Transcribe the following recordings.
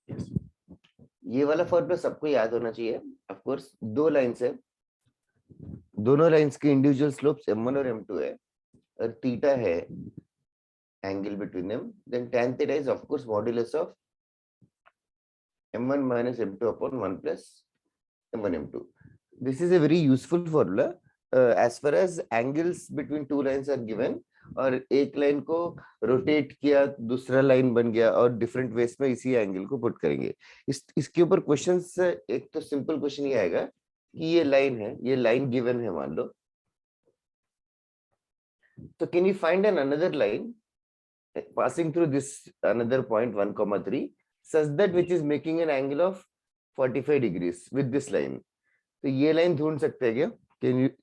Yes. ये वाला formula सबको याद होना चाहिए। ऑफ कोर्स दो लाइंस है, दोनों लाइंस के इंडिविजुअल स्लोप्स m1 और m2 है और थीटा है angle between them, then tan theta is of course modulus of m1 minus m2 upon 1 plus m1 m2. This is a very useful formula as far as angles between two lines are given और एक line को rotate किया दूसरा line बन गया और different ways में इसी एंगल को पुट करेंगे। इसके ऊपर क्वेश्चंस, एक तो सिंपल क्वेश्चन ये आएगा कि ये लाइन है, ये लाइन गिवन है मान लो, तो can you find an another line passing through this another point 1,3 such that which is making an angle of 45 degrees with this line. तो ये लाइन ढूंढ सकते हैं क्या?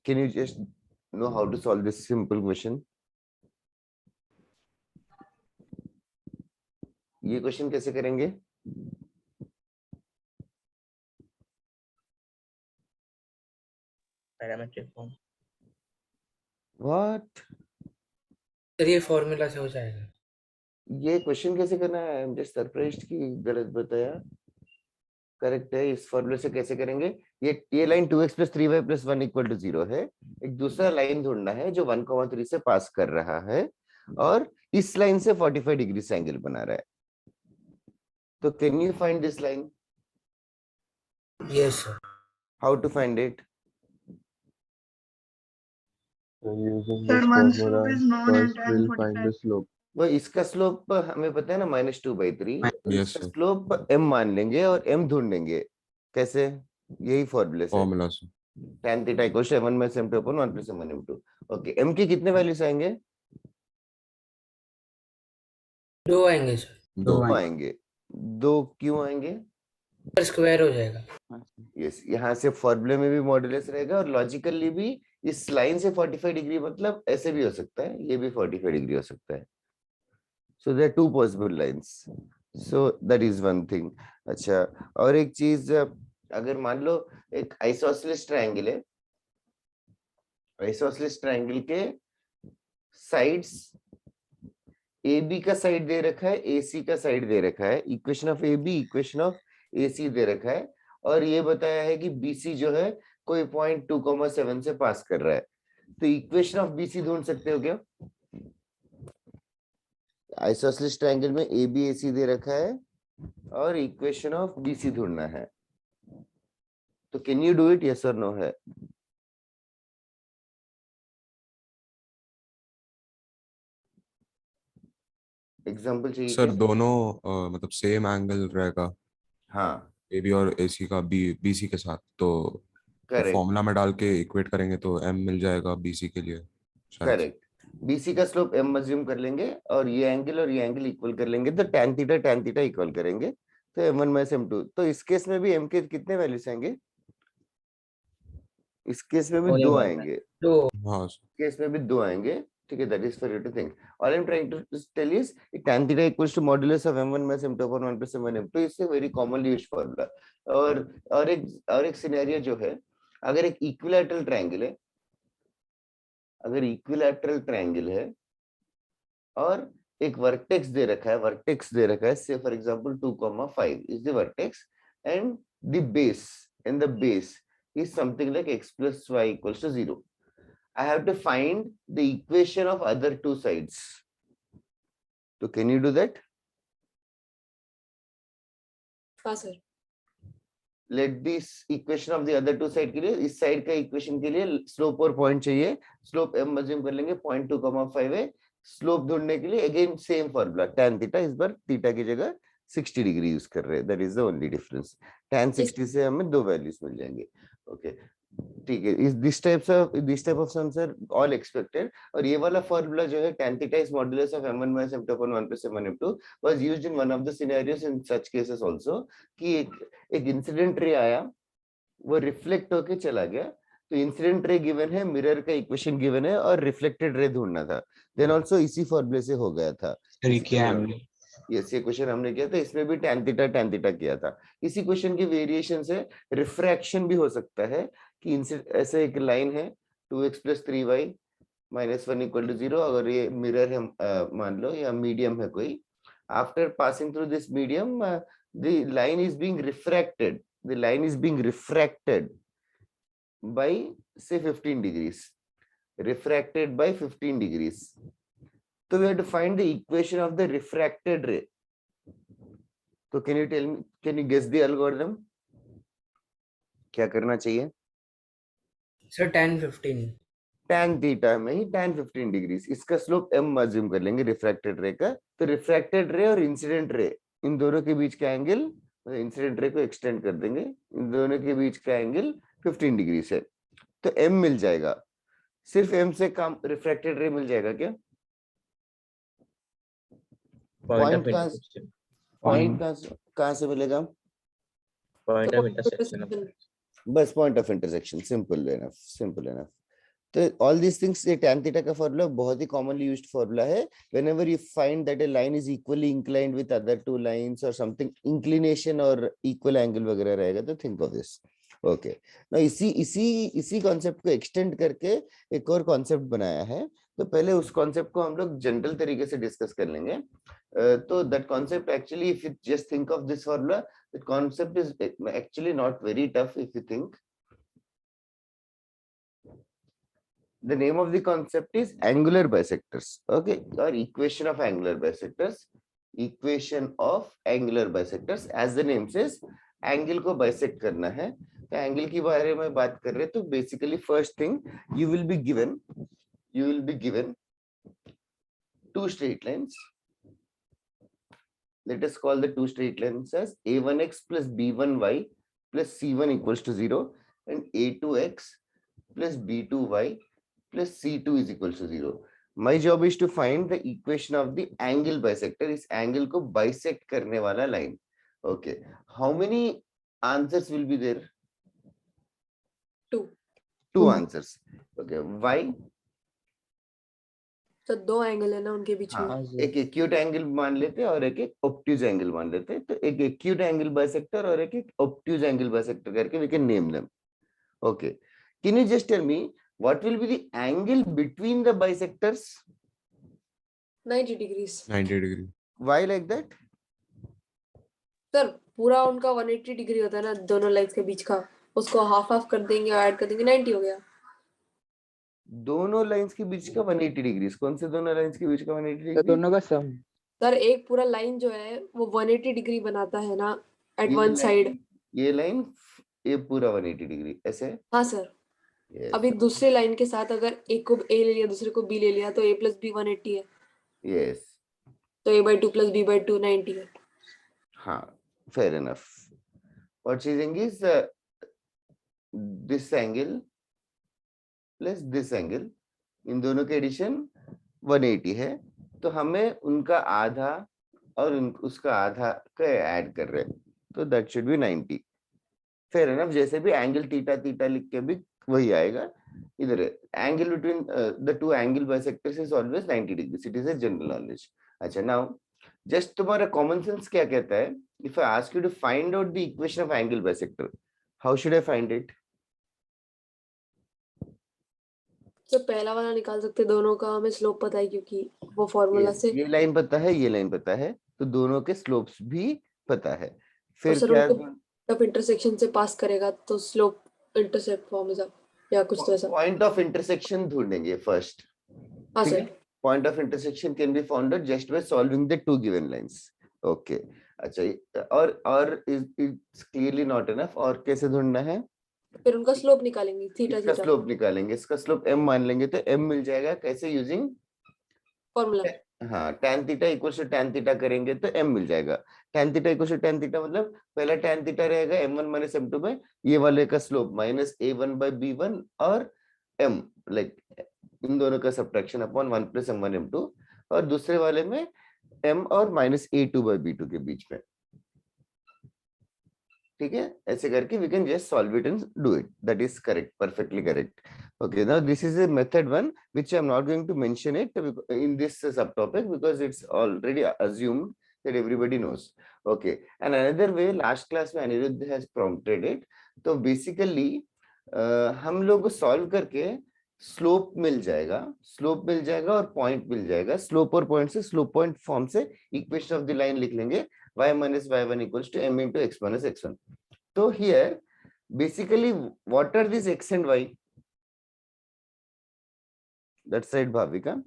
Can you just know how to solve this simple question? ये question कैसे करेंगे? Parametric form. What? Sir ये फॉर्मूला से हो जाएगा। ये क्वेश्चन कैसे करना है? आई एम जस्ट सरप्राइज्ड कि गलत बताया। करेक्ट है, इस फॉर्मूले से कैसे करेंगे? ये लाइन 2x + 3y + 1 = 0 है। एक दूसरा लाइन ढूंढना है जो 1,3 से पास कर रहा है और इस लाइन से 45 डिग्री से एंगल बना रहा है। तो can you find this line? Yes sir. How to find it? Using Sir, this one formula, slope is known and first we'll find 45. the slope. वो इसका स्लोप हमें पता है ना, -2/3। Yes, इसका sir. स्लोप m मान लेंगे और m ढूंढेंगे। कैसे? यही फॉर्मूले से। फॉर्मूला से tan theta = 7 - m2 / 1 + m1 m2। Okay, m की कितने वैल्यूज आएंगे? 2 आएंगे सर। दो आएंगे। 2 क्यों आएंगे? पर स्क्वायर हो जाएगा। यस, यहाँ से फॉर्मूले में भी मॉड्यूलस रहेगा और लॉजिकली भी इस लाइन से 45 डिग्री, मतलब ऐसे भी हो सकता है, ये भी 45 डिग्री हो सकता है। So there are two possible lines, so that is one thing. अच्छा, और एक चीज, अगर मान लो एक आइसोसेलेस ट्रायंगल है, आइसोसेलेस ट्रायंगल के साइड्स ए बी का साइड दे रखा है, ए सी का साइड दे रखा है, equation of A B equation of A C दे रखा है और ये बताया है कि बी सी जो है कोई पॉइंट 2,7 से पास कर रहा है। तो इक्वेशन ऑफ बी सी ढूंढ सकते हो क्या? आइसोसेलेस ट्रायंगल में ए बी ए सी दे रखा है और इक्वेशन ऑफ बी सी ढूंढना है, तो can you do it? Yes और नो है? एग्जांपल चाहिए सर क्या? दोनों मतलब सेम एंगल रहेगा हाँ ए बी और ए सी का बी सी के साथ, तो करेक्ट फॉर्मूला में डाल के इक्वेट करेंगे तो एम मिल जाएगा बी सी के लिए शायद। करेक्ट। बीसी का स्लोप m अज्यूम कर लेंगे और ये एंगल इक्वल कर लेंगे, तो tan थीटा इक्वल करेंगे, तो m1 - m2। तो इस केस में भी m के कितने वैल्यूज आएंगे? इस केस में भी 2 आएंगे, तो हाँ केस में भी 2 आएंगे। ठीक है, that is for you to think. All I am trying to tell is tan theta = modulus of m1 - m2 / 1 + m1 m2 is a very commonly used formula. और एक सिनेरियो जो है, अगर एक इक्विलैटरल ट्रायंगल है, अगर इक्विलैटरल ट्रायंगल है और एक वर्टेक्स दे रखा है, से for example 2,5 is the vertex and the base is something like x + y = 0. I have to find the equation of other two sides. So can you do that? हाँ sir. Let this equation of the other two side के लिए, इस side का equation के लिए slope और point चाहिए। Slope m assume कर लेंगे, 0.2,5 है। स्लोप ढूंढने के लिए again same formula, tan theta, इस बार थीटा की जगह 60 डिग्री यूज कर रहे हैं, that is the only difference. tan 60 से हमें 2 वैल्यूज मिल जाएंगे। ओके ठीक है, इस this type of sums are all expected. और ये वाला फॉर्मूला जो है, tan theta is modulus of m1 - m2 / 1 + m1 m2 was used in one of the scenarios in such cases also, कि एक इंसिडेंट रे आया, वो रिफ्लेक्ट होके चला गया, तो इंसिडेंट रे गिवन है, मिरर का इक्वेशन गिवन है और रिफ्लेक्टेड रे ढूंढना था, देन आल्सो इसी फॉर्मूले से हो गया था। यस, ये क्वेश्चन हमने किया था, इसमें भी tan थीटा किया था। इसी क्वेश्चन की वेरिएशन से रिफ्रैक्शन भी हो सकता है कि ऐसे एक लाइन है 2x + 3y - 1 = 0, अगर ये मिरर है मान लो, या मीडियम है कोई, After passing through this medium, the line is being refracted. The line is being refracted by say 15 degrees. Refracted by 15 degrees. So we have to find the equation of the refracted ray. So can you tell me, can you guess the algorithm? क्या करना चाहिए? Sir 10-15 tan theta में ही tan 15 degrees, इसका slope m assume कर लेंगे refracted रे का। तो रिफ्रैक्टेड रे और इंसिडेंट रे, इन दोनों के बीच का एंगल, इंसिडेंट रे को एक्सटेंड कर देंगे, इन दोनों के बीच का एंगल 15 डिग्री है। तो m मिल जाएगा। सिर्फ m से काम रिफ्रैक्टेड रे मिल जाएगा क्या? पॉइंट कहाँ से मिलेगा? पॉइंट ऑफ इंटरसेक्शन, बस point of intersection, simple enough, simple enough. तो ऑल दिस थिंग्स, ये tan थीटा का फॉर्मूला बहुत ही कॉमनली यूज्ड फॉर्मूला है। Whenever you find that A line is equally inclined with other two lines और something, inclination और equal angle वगैरह रहेगा, तो थिंक ऑफ दिस। ओके, ना इसी कॉन्सेप्ट को एक्सटेंड करके एक और कॉन्सेप्ट बनाया है। तो पहले उस कॉन्सेप्ट को हम लोग जनरल तरीके से डिस्कस कर लेंगे। तो that concept actually, if you just think of this formula, that concept is actually not very tough if you think. The name of the concept is angular bisectors. Okay, or equation of angular bisectors. Equation of angular bisectors. As the name says, angle को bisect करना है। तो angle की बारे में बात कर रहे हैं, तो basically first thing you will be given two straight lines. Let us call the two straight lines as a1x plus b1y plus c1 equals to 0 and a2x plus b2y plus c2 is equals to 0. My job is to find the equation of the angle bisector. इस angle को bisect करने वाला line. Okay. How many answers will be there? Two answers. Okay. Why? तो दो angle है ना उनके बीच में। हाँ, एक एक्यूट एंगल मान लेते हैं और एक ऑब्ट्यूज एंगल मान लेते हैं। तो एक एक्यूट एंगल बाइसेक्टर और एक ऑब्ट्यूज एंगल बाइसेक्टर करके we can name them. Okay. Can you just tell me what will be the angle between the bisectors? 90 degrees. 90 degree. Why like that? Sir पूरा उनका 180 डिग्री होता है ना दोनों lines के बीच का, उसको हाफ हाफ कर देंगे और ऐड कर देंगे, 90 हो गया। दोनों लाइंस के बीच का 180 डिग्री। कौन से दोनों लाइंस के बीच का 180 डिग्री? दोनों का सम। सर एक पूरा लाइन जो है वो 180 डिग्री बनाता है ना एट ये वन लाइन- साइड। ये लाइन, ये पूरा 180 डिग्री ऐसे। हाँ सर। Yes. अभी दूसरे लाइन के साथ अगर एक को ए ले लिया दूसरे को बी ले लिया तो a प्लस बी 180 है, Yes. तो a/2 प्लस b/2 90 है। हाँ, fair enough. What she's saying is this angle plus this angle, इन दोनों के एडिशन 180 है। तो हमें उनका आधा और उसका आधा का ऐड कर रहे हैं, तो that should be 90। Fair enough. जैसे भी एंगल थीटा थीटा लिख के भी वही आएगा। इधर angle between the two angle bisectors is always 90 degree. It is a general knowledge. अच्छा, नाउ जस्ट तुम्हारा कॉमन सेंस क्या कहता है? If I ask you to find out the equation of angle bisector, how should I find it? तो पहला वाला निकाल सकते, दोनों का हमें स्लोप पता है क्योंकि वो फॉर्मूला से। ये लाइन पता है, ये लाइन पता है, तो दोनों के स्लोप्स भी पता है। फिर सर क्या? उनको जब इंटरसेक्शन से पास करेगा तो स्लोप इंटरसेप्ट फॉर्मूला या कुछ तो ऐसा। पॉइंट ऑफ इंटरसेक्शन ढूंढेंगे फर्स्ट। हाँ sir. Point of intersection can be found out just by solving the two given lines. Okay, अच्छा, और इट्स क्लियरली नॉट इनफ। और कैसे ढूंढना है? फिर उनका स्लोप निकालेंगे, थीटा इसका थीटा स्लोप निकालेंगे। इसका स्लोप m मान लेंगे तो m मिल जाएगा। कैसे? Using formula. हाँ, tan theta equal to tan theta करेंगे तो m मिल जाएगा। tan theta equal to tan theta मतलब पहला tan थीटा रहेगा m1 माइनस m2 में, ये वाले का slope minus a1 by b1 और m, लाइक इन दोनों का subtraction upon 1 plus m1 m2, और दूसरे वाले में m और माइनस a2 by b2 के बीच में। ठीक है, ऐसे करके we can just solve it and do it. That is correct, perfectly correct. Okay, now this is a method one which I am not going to mention it in this subtopic because it's already assumed that everybody knows. Okay, and another way, last class में Anirudh has prompted it. तो basically हम लोग को solve करके slope मिल जाएगा और point मिल जाएगा। Slope और पॉइंट से स्लोप पॉइंट फॉर्म से इक्वेशन ऑफ द लाइन लिख लेंगे, y minus y1 equals to m into x minus x1. So here basically what are these x and y? That side Bhavika.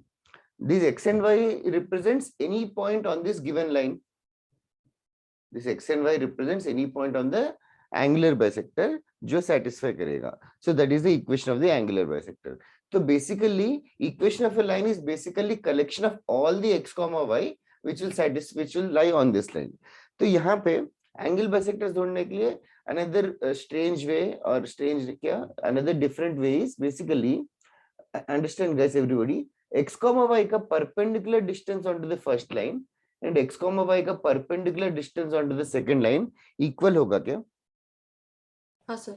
These x and y represents any point on this given line. This x and y represents any point on the angular bisector जो satisfy करेगा. So that is the equation of the angular bisector. So basically equation of a line is basically collection of all the x comma y which will lie on this line. तो यहाँ पे angle bisectors ढूंढने के लिए another strange way or strange क्या another different way is basically understand guys everybody x comma y का perpendicular distance onto the first line and x comma y का perpendicular distance onto the second line equal होगा क्या? हाँ sir.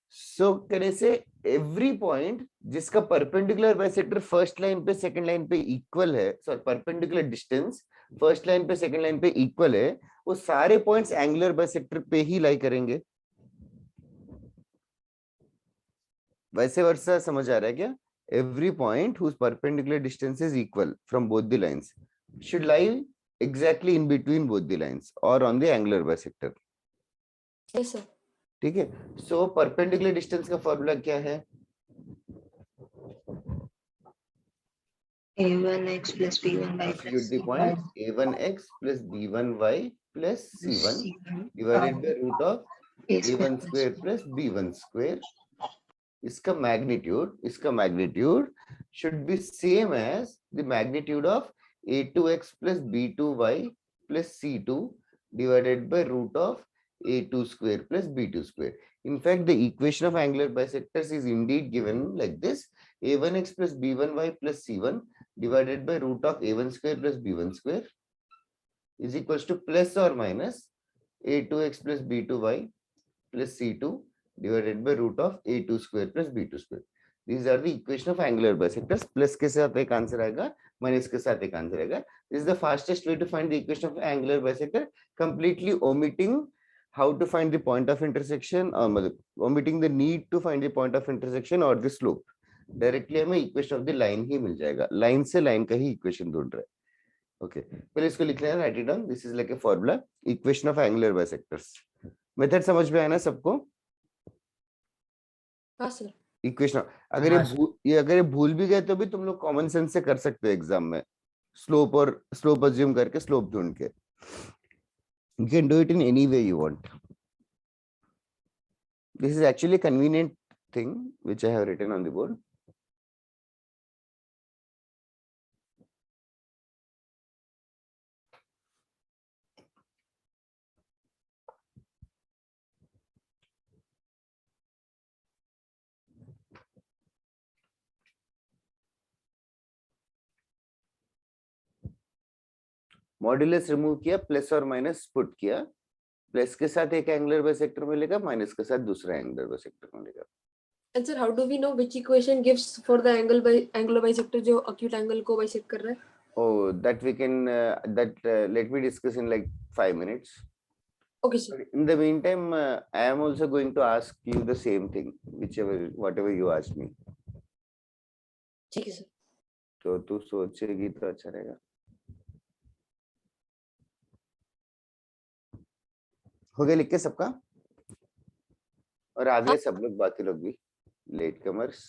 So कहने से every point जिसका perpendicular bisector first line पे second line पे equal है, sorry perpendicular distance first line पे second line पे equal है, वो सारे points angular bisector पे ही lie करेंगे. वैसे वर्षा समझ आ रहा है क्या? Every point whose perpendicular distance is equal from both the lines should lie exactly in between both the lines or on the angular bisector. Yes sir. ठीक है. So perpendicular distance का फॉर्मूला क्या है? a1x plus b1y You plus get the point. a1x plus b1y plus c1 divided by root of a1 square plus b1 square. इसका magnitude should be same as the magnitude of a2x plus b2y plus c2 divided by root of a2 square plus b2 square. In fact, the equation of angular bisectors is indeed given like this: a1x plus b1y plus c1 divided by root of a1 square plus b1 square is equals to plus or minus a2x plus b2y plus c2 divided by root of a2 square plus b2 square. These are the equation of angular bisectors. Plus के साथ एक answer आएगा, minus के साथ एक answer आएगा. This is the fastest way to find the equation of angular bisector, completely omitting how to find the point of intersection, omitting the need to find the point of intersection or the slope. Directly हमें equation of the line ही मिल जाएगा. Line से line का ही equation ढूंढ रहे हैं. Okay. पहले इसको लिख लेना, write it down. This is like a formula. Equation of angular bisectors. Method समझ में आया ना सबको? हाँ सर. इक्वेशन अगर ये भूल भी गए तो भी तुम लोग कॉमन सेंस से कर सकते हो एग्जाम में. स्लोप अज्यूम करके स्लोप ढूंढ के. You can do it in any way you want. This is actually a convenient thing which I have written on the board. Modulus remove किया, प्लस और माइनस पुट किया. Plus के साथ एक angular bisector मिलेगा, minus के साथ दूसरा एंगुलर बाइसेक्टर मिलेगा. And sir, how do we know which equation gives for the angular bisector जो acute angle को bisect कर रहा है? Oh, that we can let me discuss in like 5 minutes. Okay sir. In the meantime, I am also going to ask you the same thing, whatever you ask me. ठीक है sir. तो तू सोचेगी तो अच्छा रहेगा. हो गया लिख के सबका? और आ गए सब लोग, बाकी लोग भी, लेट कमर्स.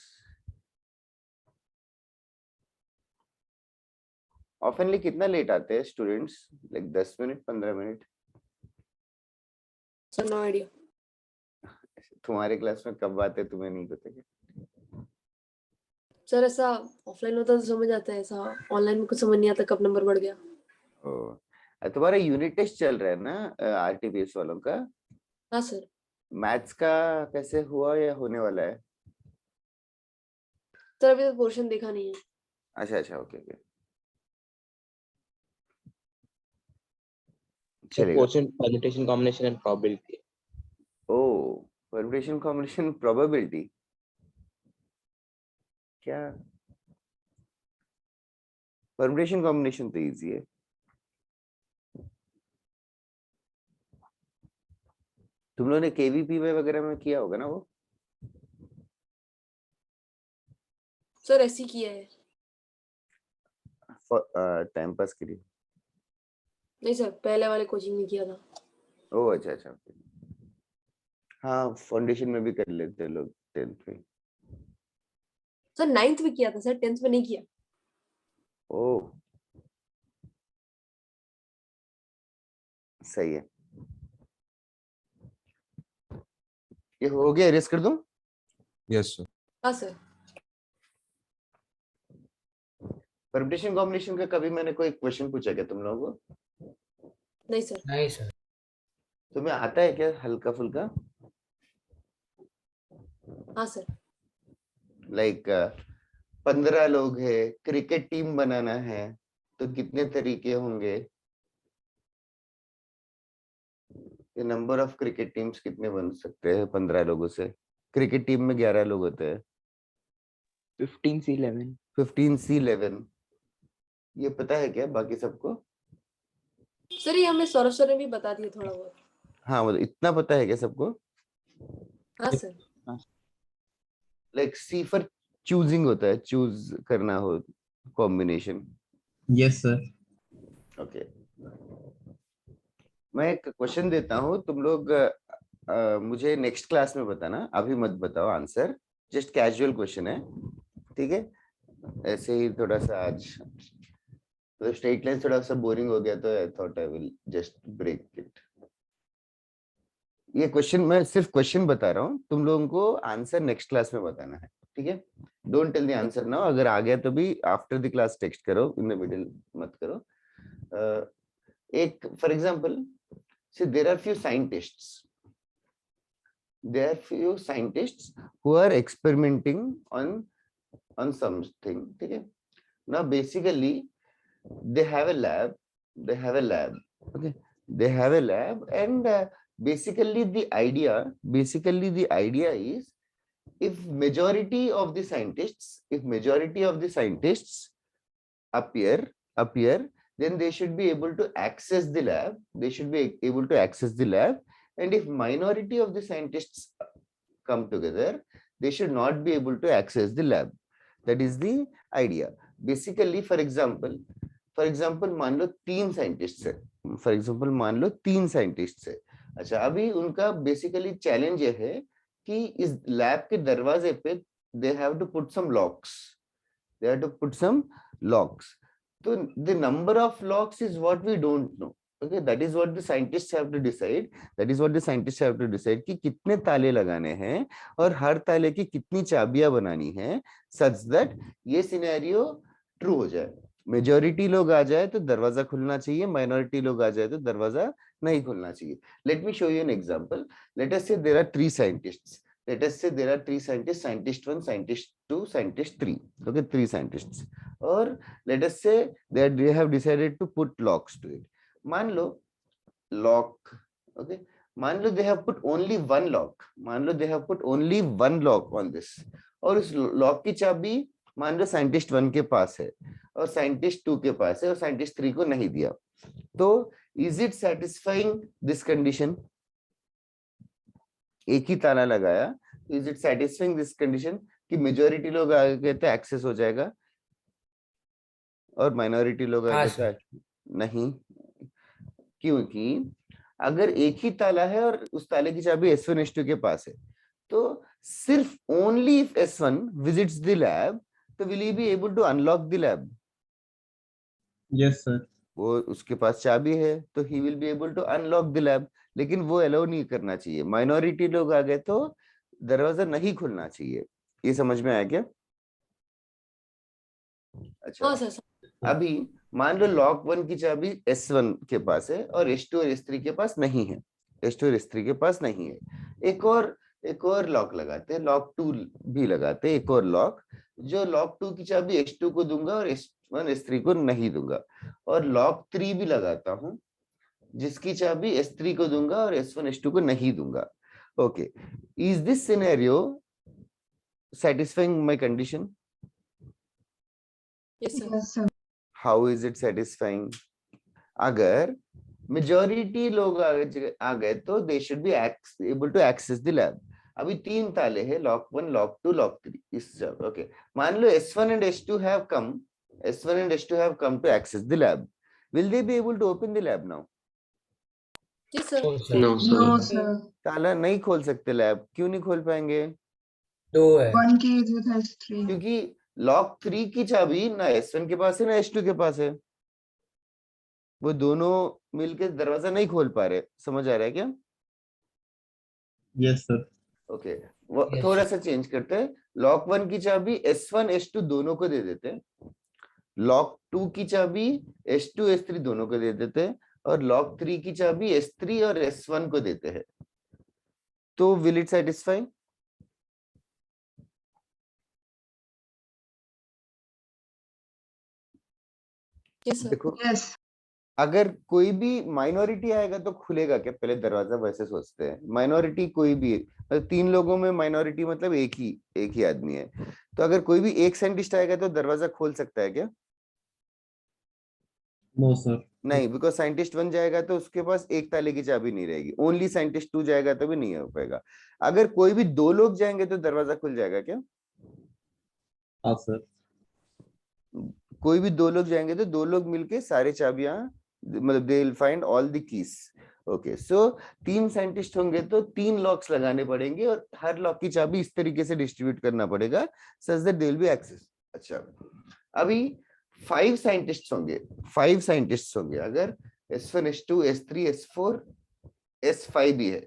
ऑफनली कितना लेट आते हैं students? Like 10 minute, 15 minute? Sir no idea. तुम्हारे क्लास में कब आते हैं तुम्हें नहीं पता क्या? सर ऐसा ऑफलाइन होता तो समझ आता है, ऐसा ऑनलाइन में कुछ समझ नहीं आता कब नंबर बढ़ गया. तुम्हारा यूनिट टेस्ट चल रहा है ना आरटीपीएस वालों का? हाँ सर. मैथ्स का कैसे हुआ या होने वाला है? सर अभी तो पोर्शन देखा नहीं है. अच्छा ओके. चलेगा. Quotient, permutation, combination and probability. ओ, परम्यूटेशन कॉम्बिनेशन प्रोबेबिलिटी क्या? परम्यूटेशन कॉम्बिनेशन तो इजी है. तुम लोगों ने केवीपी में वगैरह में किया होगा ना वो? सर ऐसी किया है। टाइम पास के लिए। नहीं सर, पहले वाले कोचिंग में किया था। ओह अच्छा अच्छा। हाँ फाउंडेशन में भी कर लेते हैं लोग 10th में। सर 9th में किया था सर, 10th में नहीं किया। ओह सही है। ये हो गया, erase कर दूं? Yes sir. हाँ सर। परम्यूटेशन कॉम्बिनेशन का कभी मैंने कोई क्वेश्चन पूछा क्या तुम लोगों को? नहीं सर। नहीं सर। तुम्हें आता है क्या हल्का फुल्का? हाँ सर। लाइक 15 लोग है, क्रिकेट टीम बनाना है तो कितने तरीके होंगे? ये नंबर ऑफ क्रिकेट टीम्स कितने बन सकते हैं 15 लोगों से? क्रिकेट टीम में 11 लोग होते हैं। 15 से 11। 15 से 11 ये पता है क्या बाकी सबको? सर ये हमें सौरभ सर ने भी बता दिया थोड़ा बहुत। हाँ मतलब इतना पता है क्या सबको? हाँ sir. Like C for choosing होता है, चूज करना हो कॉम्बिनेशन। Yes sir. ओके मैं एक क्वेश्चन देता हूँ, तुम लोग मुझे नेक्स्ट क्लास में बताना, अभी मत बताओ आंसर। जस्ट कैजुअल क्वेश्चन है, ठीक है? ऐसे ही थोड़ा सा आज तो स्ट्रेट लाइन थोड़ा सा बोरिंग हो गया तो I thought I will just break it. ये क्वेश्चन मैं सिर्फ क्वेश्चन बता रहा हूँ, तुम लोगों को आंसर नेक्स्ट क्लास में बताना है, ठीक है? Don't tell the answer now, अगर आ गया तो भी आफ्टर द क्लास टेक्स्ट करो, इन द मिडिल मत करो। एक for example see there are few scientists who are experimenting on something, ठीक है? Now basically they have a lab, okay? They have a lab and basically the idea is if majority of the scientists appear, then they should be able to access the lab. And if minority of the scientists come together, they should not be able to access the lab. That is the idea. Basically, for example, मान लो 3 scientist है, अच्छा अभी उनका basically challenge ये है कि इस lab के दरवाजे पे they have to put some locks. So the number of locks is what we don't know. Okay, that is what the scientists have to decide. कि कितने ताले लगाने हैं और हर ताले की कितनी चाबियां बनानी है, such that ये सिनेरियो ट्रू हो जाए। मेजॉरिटी लोग आ जाए तो दरवाजा खुलना चाहिए, माइनॉरिटी लोग आ जाए तो दरवाजा नहीं खुलना चाहिए। Let me show you an example. Let us say there are 3 scientists. scientist 1, scientist 2, scientist 3. Okay, 3 scientists. और let us say that they have decided to put locks to it. मान लो lock, okay, मान लो they have put only one lock on this, और उस lock की चाबी मान लो scientist 1 के पास है और साइंटिस्ट 2 के पास है और साइंटिस्ट 3 को नहीं दिया, तो is it satisfying this condition? एक ही ताला लगाया, is it satisfying this condition कि मेजॉरिटी लोग आ गए तो एक्सेस हो जाएगा और माइनॉरिटी लोग आ गए तो नहीं? क्योंकि अगर एक ही ताला है और उस ताले की चाबी S1 S2 के पास है, तो सिर्फ only if S1 visits the lab, तो will he be able to unlock the lab? Yes sir. वो उसके पास चाबी है तो he will be able to unlock the lab, लेकिन वो अलाउ नहीं करना चाहिए। माइनॉरिटी लोग आ गए तो दरवाजा नहीं खुलना चाहिए। ये समझ में आया क्या? अच्छा हाँ सर। अभी मान लो लॉक 1 की चाबी S1 के पास है और S2 और S3 के पास नहीं है, एक और लॉक लगाते हैं, लॉक 2 भी लगाते हैं, एक और लॉक, जो लॉक 2 की चाबी S2 को दूंगा और S1 S3 को नहीं दूंगा, और लॉक 3 भी लगाता हूं जिसकी चाबी S3 को दूंगा और S1 S2 को नहीं दूंगा। Okay, is this scenario satisfying my condition? Yes sir. Yes, sir. How is it satisfying? अगर majority लोग आ गए तो they should be able to access the lab. अभी 3 ताले हैं, लॉक 1, लॉक 2, लॉक 3 इस जगह। ओके, मान लो S1 and S2 have come, S1 and S2 have come to access the lab. Will they be able to open the lab now? Yes, sir. No, sir. No, sir. No, sir. ताला नहीं खोल सकते lab, क्यों नहीं खोल पाएंगे? 2 है. One key is with S3. क्योंकि लॉक 3 की चाबी ना S1 के पास है ना S2 के पास है, वो दोनों मिलके दरवाजा नहीं खोल पा रहे। समझ आ रहा है क्या? Yes, sir. ओके, वो Yes, थोड़ा sir. सा चेंज करते हैं। लॉक 1 की चाबी S1 S2 दोनों को दे देते हैं, लॉक 2 की चाबी S2 S3 दोनों को दे देते हैं, और लॉक 3 की चाबी S3 और S1 को देते हैं। तो will it satisfy? Yes, sir. देखो, Yes. अगर कोई भी माइनॉरिटी आएगा तो खुलेगा क्या? पहले दरवाजा वैसे सोचते हैं। माइनॉरिटी कोई भी, मतलब 3 लोगों में माइनॉरिटी मतलब एक ही आदमी है, तो अगर कोई भी एक साइंटिस्ट आएगा तो दरवाजा खोल सकता है क्या? No, sir. नहीं, बिकॉज साइंटिस्ट 1 जाएगा तो उसके पास एक ताले की चाबी नहीं रहेगी, ओनली साइंटिस्ट 2 जाएगा तो भी नहीं हो पाएगा। अगर कोई भी 2 लोग जाएंगे तो दरवाजा खुल जाएगा क्या? हाँ, sir. कोई भी 2 लोग जाएंगे तो 2 लोग मिलके सारे चाबियां, मतलब they will find all the keys. Okay, so 3 scientist होंगे तो 3 लॉक्स लगाने पड़ेंगे और हर लॉक की चाबी इस तरीके से डिस्ट्रीब्यूट करना पड़ेगा such that they will be excess. अच्छा, अभी 5 साइंटिस्ट होंगे, 5 साइंटिस्ट होंगे, अगर S1 S2 S3 S4 S5 भी है,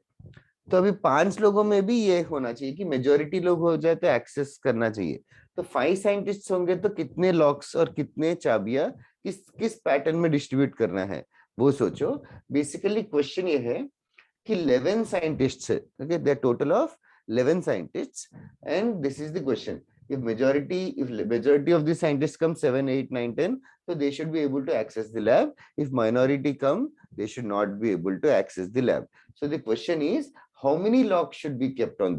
तो अभी 5 लोगों में भी ये होना चाहिए कि मेजोरिटी लोग हो जाए तो एक्सेस करना चाहिए। तो 5 साइंटिस्ट होंगे तो कितने लॉक्स और कितने चाबियां किस किस पैटर्न में डिस्ट्रीब्यूट करना है वो सोचो। बेसिकली क्वेश्चन ये है कि 11 साइंटिस्ट्स है, okay, they total of 11 scientists, and this is the question. if majority of the scientists come 7 8 9 10, so they should be able to access the lab. If minority come, they should not be able to access the lab. So the question is, how many locks should be kept on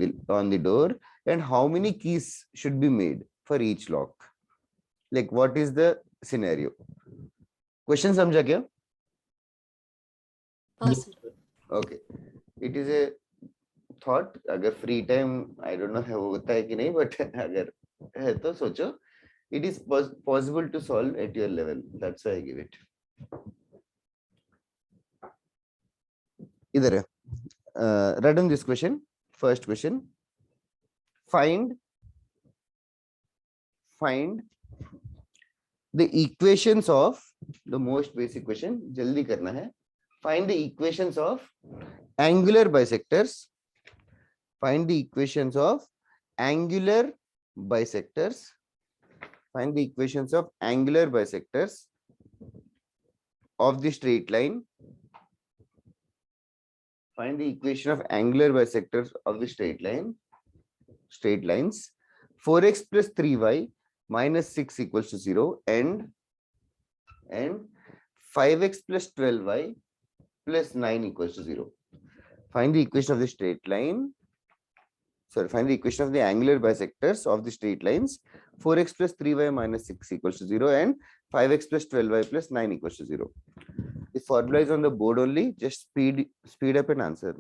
the door, and how many keys should be made for each lock? Like, what is the scenario? Question समझा क्या? हाँ, Yes, sir. sir. Okay, it is a thought. अगर free time I don't no है वो होता है कि नहीं, बट अगर है तो सोचो। It is possible to solve at your level, that's why I give it. इधर है, write on this question. First question, find the equations of the most basic question, जल्दी करना है। Find the equations of angular bisectors, find the equations of angular bisectors, find the equations of angular bisectors of the straight line, find the equation of angular bisectors of the straight lines, 4x plus 3y minus 6 equals to 0, and 5x plus 12y plus 9 equals to 0. Find the equation of the straight line, find the equation of the angular bisectors of the straight lines, 4x plus 3y minus 6 equals to 0, and 5x plus 12y plus 9 equals to 0. The formula is on the board only, just speed up and answer.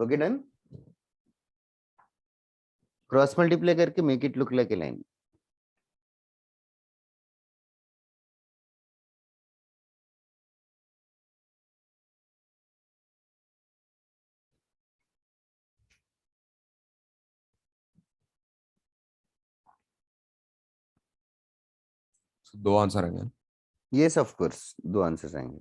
Okay, done. Cross multiply करके make it look like a line. So 2 answer आएंगे। Yes, of course, 2 answers आएंगे।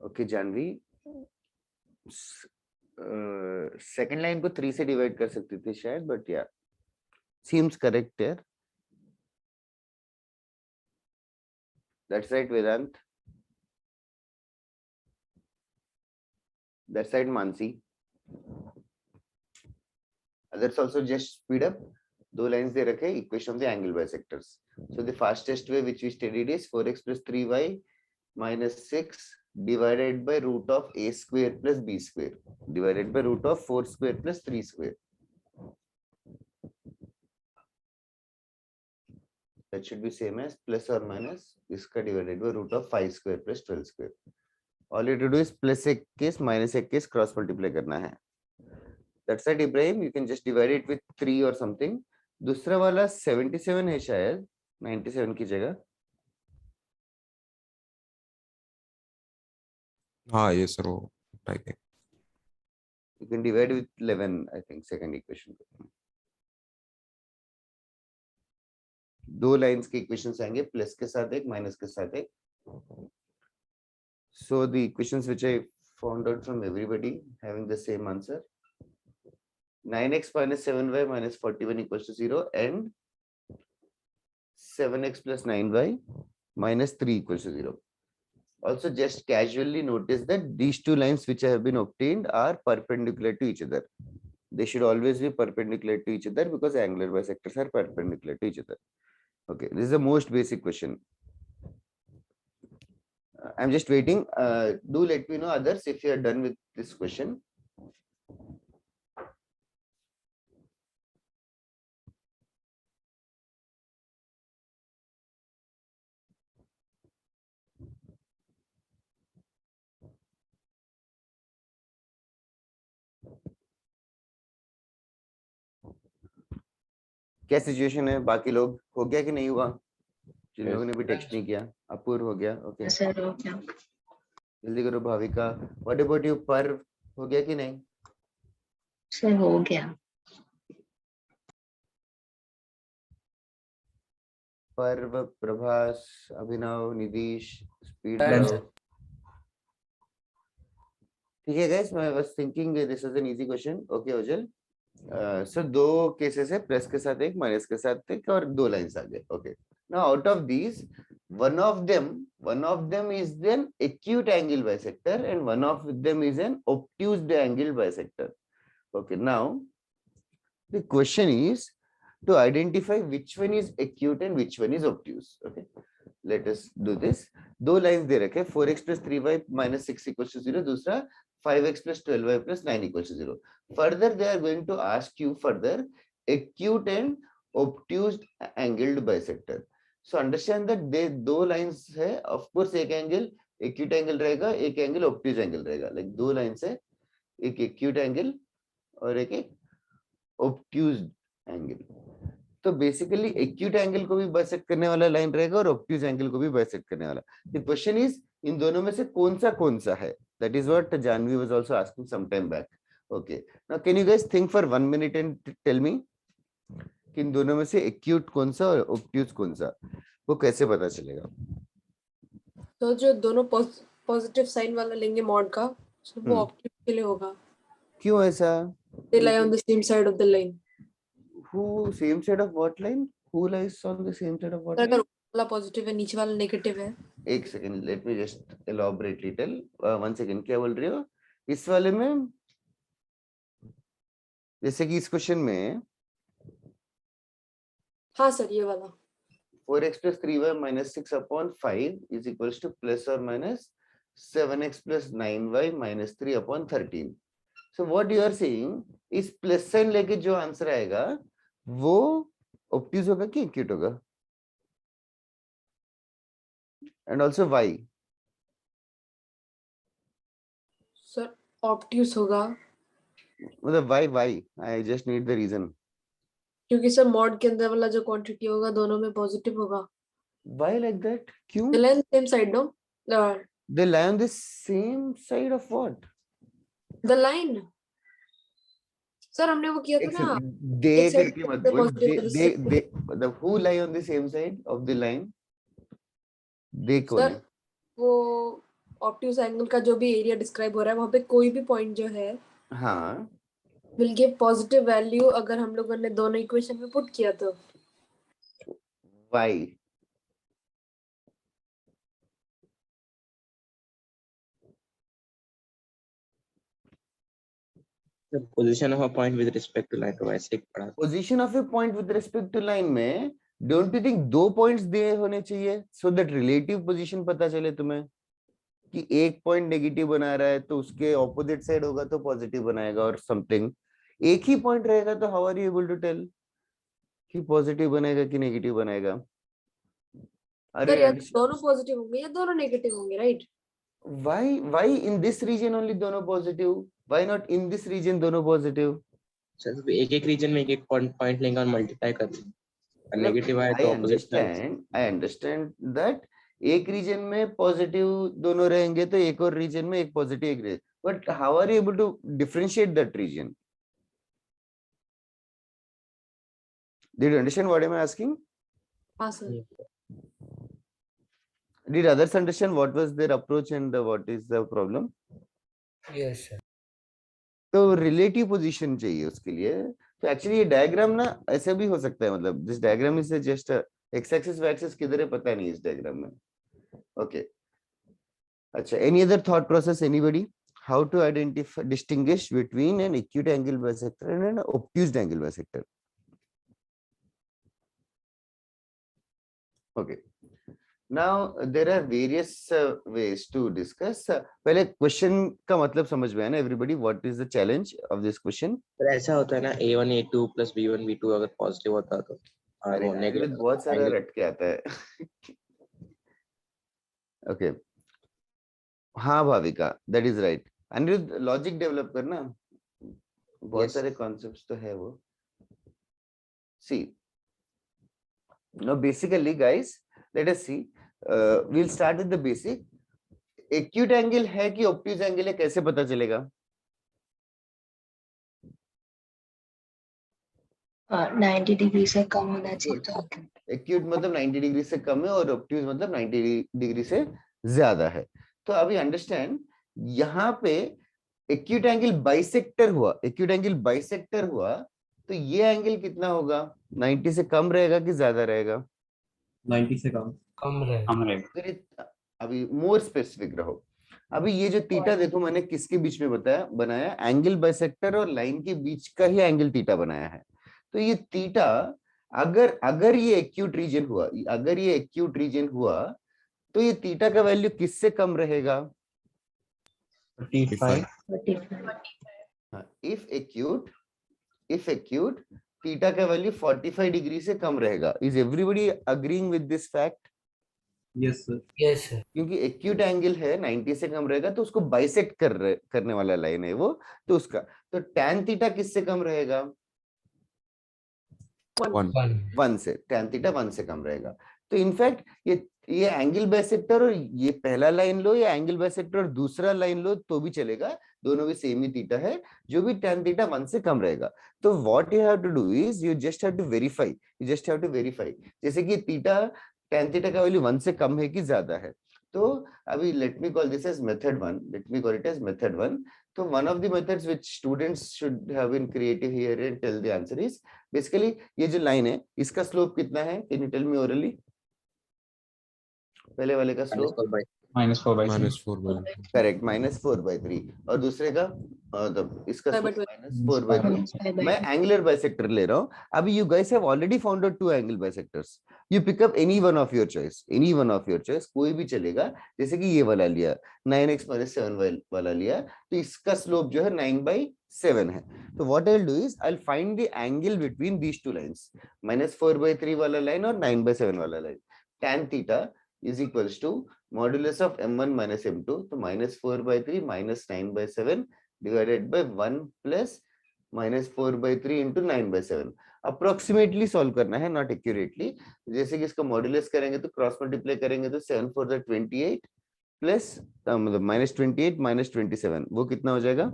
Okay Janvi, second line को 3 से divide कर सकती थी शायद, but या सीम्स करेक्ट यार. That's right Vedant. That's right Mansi. Others also just speed up. 2 lines दे रखे, equation of the angle bisectors. So the fastest way which we studied is 4x plus 3y minus 6 divided by root of a square plus b square divided by root of 4 square plus 3 square. That should be same as plus or minus इसका divided by root of 5 square plus 12 square. All you have to do is plus एक case minus एक case cross multiply करना है. That's it Ibrahim. You can just divide it with 3 or something. दूसरा वाला 77 है शायद, 97 की जगह. हाँ ये सर वो typing. You can divide with 11, I think, second equation. 2 lines के इक्वेशंस आएंगे, प्लस के साथ एक, माइनस के साथ एक. So the equations which I found out from everybody having the same answer. 9x minus 7y minus 41 equals to 0 and 7x plus 9y minus 3 equals to 0. Also just casually notice that these 2 lines which have been obtained are perpendicular to each other. They should always be perpendicular to each other because angular bisectors are perpendicular to each other. Okay, this is the most basic question. I'm just waiting. Do let me know others if you are done with this question. क्या situation है? बाकी लोग हो गया कि नहीं हुआ? जिन लोगों ने भी टेक्स्ट नहीं किया. अपूर्व हो गया. ओके सर हो गया. जल्दी करो. Bhavika, what about you? पर्व हो गया कि नहीं? सर हो गया. पर्व, प्रभास, अभिनव, निधीश, स्पीड. Done, sir. ठीक है गाइस, मैं was thinking this is an easy question. Okay Ojal. Sir 2 cases है, प्लस के साथ एक, माइनस के साथ एक, और 2 लाइंस आ गए. Okay, now out of these one of them is an acute angle bisector and one of them is an obtuse angle bisector. Okay, now the question is to identify which one is acute and which one is obtuse. Okay, let us do this. 2 lines दे रखे, 4x plus 3y minus 6 equals to 0. दूसरा 5x plus 12y plus 9 equals to 0. Further, they are going to ask you further acute and obtuse angled bisector. So understand that they 2 lines है. Of course एक angle acute angle रहेगा, एक angle obtuse angle रहेगा. Like 2 lines है, एक acute angle और एक obtuse angle. तो बेसिकली acute angle को भी bisect करने वाला लाइन रहेगा और obtuse angle को भी bisect करने वाला. The question is इन दोनों में से कौन सा है? That is what Janvi was also asking some time back. Okay, now can you guys think for 1 minute and tell me कि इन दोनों में से एक्यूट कौन सा और ऑब्ट्यूज कौन सा, वो कैसे पता चलेगा? तो जो दोनों पॉजिटिव साइन वाला लेंगे मॉड का, वो ऑब्ट्यूज के लिए होगा. क्यों ऐसा? They lie on the same side of the line. Who same side of what line? Who lies on the same side of what अगर line? ऊपर वाला पॉजिटिव है, नीचे वाला नेगेटिव है. एक second, let me just elaborate little. 1 second, क्या बोल रही हो? इस वाले में जैसे कि इस क्वेश्चन में, हाँ सर, ये वाला 4x plus 3y minus 6 upon 5 is equals to plus or minus 7x plus 9y minus 3 upon 13. So what you are saying is plus sign लेके जो आंसर आएगा वो ऑब्ट्यूज होगा कि एक्यूट होगा? And also why? Sir obtuse होगा. मतलब why? I just need the reason. क्योंकि सर मॉड के अंदर वाला जो क्वांटिटी होगा दोनों में पॉजिटिव होगा. Why like that? क्यों? They lie on the same side, no? They lie on the same side of what? The line. Sir हमने वो किया था ना. they एक side करके मत पे बोल. positive, they मतलब who lie on the same side of the line? they कौन सर है? वो ऑब्ट्यूज एंगल का जो भी एरिया डिस्क्राइब हो रहा है वहाँ पे कोई भी पॉइंट जो है हाँ विल गिव पॉजिटिव वैल्यू अगर हम लोगों ने दोनों इक्वेशन में पुट किया तो। Y The position of a point with respect to line, तो वैसे ही पढ़ा था। Position of a point with respect to line में डोंट यू थिंक 2 पॉइंट्स दिए होने चाहिए सो दैट रिलेटिव पोजीशन पता चले तुम्हें कि एक पॉइंट नेगेटिव बना रहा है तो उसके ऑपोजिट साइड होगा तो पॉजिटिव बनाएगा और समथिंग। एक ही पॉइंट रहेगा तो how are you able to tell कि पॉजिटिव बनेगा कि नेगेटिव बनाएगा? सर या दोनों पॉजिटिव होंगे या दोनों नेगेटिव होंगे, right? why in this region only दोनों positive? why not in this region दोनों पॉजिटिव? सर एक एक रीजन में एक एक पॉइंट लेंगे और मल्टीप्लाई कर देंगे। नेगेटिव आए तो ऑपोजिट I understand that एक रीजन में पॉजिटिव दोनों रहेंगे तो एक और रीजन में एक पॉजिटिव एक रहेगा, but how are you able to differentiate that region? Did you understand what am I asking? हाँ sir. Did others understand what was their approach and what is the problem? Yes, sir. तो relative position चाहिए उसके लिए। तो actually ये diagram ना ऐसे भी हो सकता है, मतलब this diagram is just X axis Y axis किधर है पता नहीं इस डायग्राम में। ओके अच्छा, any other thought process anybody? How to identify distinguish between an acute angle bisector and an obtuse angle bisector? Okay now there are various ways to discuss. पहले question का मतलब समझ में आया ना everybody? What is the challenge of this question? Sir ऐसा होता है ना a1 a2 plus b1 b2 अगर पॉजिटिव होता तो अरे वो नेगेटिव बहुत सारा रट के आता है। ओके हाँ Bhavika, that is right. Aniruddh logic develop करना, बहुत Yes. सारे कॉन्सेप्ट्स तो है वो। See now basically guys let us see, we'll start with the basic. Acute angle है कि ऑब्ट्यूज एंगल है कैसे पता चलेगा? 90 डिग्री से कम होना चाहिए तो एक्यूट मतलब 90 डिग्री से कम है और ऑब्ट्यूज मतलब 90 डिग्री से ज्यादा है। तो अभी अंडरस्टैंड, यहाँ पे एक्यूट एंगल बाइसेक्टर हुआ, एक्यूट एंगल बाइसेक्टर हुआ तो ये एंगल कितना होगा? 90 से कम रहेगा कि ज्यादा रहेगा? 90 से कम कम रहे। अभी मोर स्पेसिफिक रहो। अभी ये जो थीटा देखो मैंने किसके बीच में बनाया एंगल बाइसेक्टर और लाइन के बीच का ही एंगल थीटा बनाया है। तो ये थीटा अगर ये एक्यूट रीजन हुआ, अगर ये एक्यूट रीजन हुआ तो ये थीटा का वैल्यू किससे कम रहेगा? 35 इफ एक्यूट थीटा का वैल्यू 45 डिग्री से कम रहेगा। Is everybody agreeing with this fact? Yes sir Yes, sir. क्योंकि एक्यूट एंगल है 90 से कम रहेगा तो उसको बाइसेक्ट करने वाला लाइन है वो, तो उसका तो tan थीटा किससे कम रहेगा? 1 1 से। tan थीटा 1 से कम रहेगा। तो इनफैक्ट ये एंगल बाइसेक्टर और ये पहला लाइन लो या एंगल बाइसेक्टर और दूसरा लाइन लो तो भी चलेगा, दोनों भी सेम ही थीटा है, जो भी tan थीटा 1 से कम रहेगा। तो what you have to do is you just have to verify, जैसे कि थीटा tan थीटा का वैल्यू 1 से कम है कि ज्यादा है। तो अभी let me call this as method 1, तो one of the methods which students should have been creative here and tell the answer is basically ये जो लाइन है इसका स्लोप कितना है? Can you tell me orally? पहले वाले का स्लोप -4/3 करेक्ट -4/3 और दूसरे का मतलब इसका -4/3। मैं एंगुलर बाइसेक्टर ले रहा हूँ। अभी you guys have already found out 2 angle bisectors. You pick up any one of your choice, कोई भी चलेगा। जैसे कि ये वाला लिया 9x - 7 वाला लिया तो इसका स्लोप जो है 9/7 है। तो what I will do is I will find the angle between these two lines, -4/3 वाला लाइन और 9/7 वाला line. tan theta is equals to modulus of m1 minus m2, तो -4/3 minus 9/7 divided by 1 plus -4/3 into 9/7। Approximately solve करना है, not accurately. जैसे कि इसका modulus करेंगे तो क्रॉस मल्टीप्लाई करेंगे तो 7 4 28 प्लस मतलब -28 - 27 वो कितना हो जाएगा?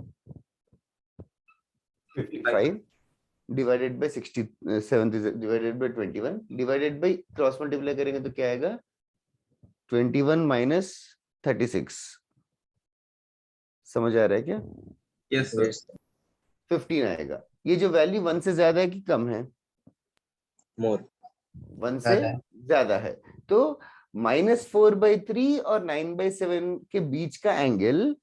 55 divided by 67 divided by 21 divided by cross multiply करेंगे तो क्या आएगा? 21 - 36 समझ आ रहा है क्या? Yes, sir. 15 आएगा। ये जो वैल्यू 1 से ज्यादा है कि कम है? मोर 1 से ज्यादा है। तो -4/3 और 9/7 के बीच का एंगल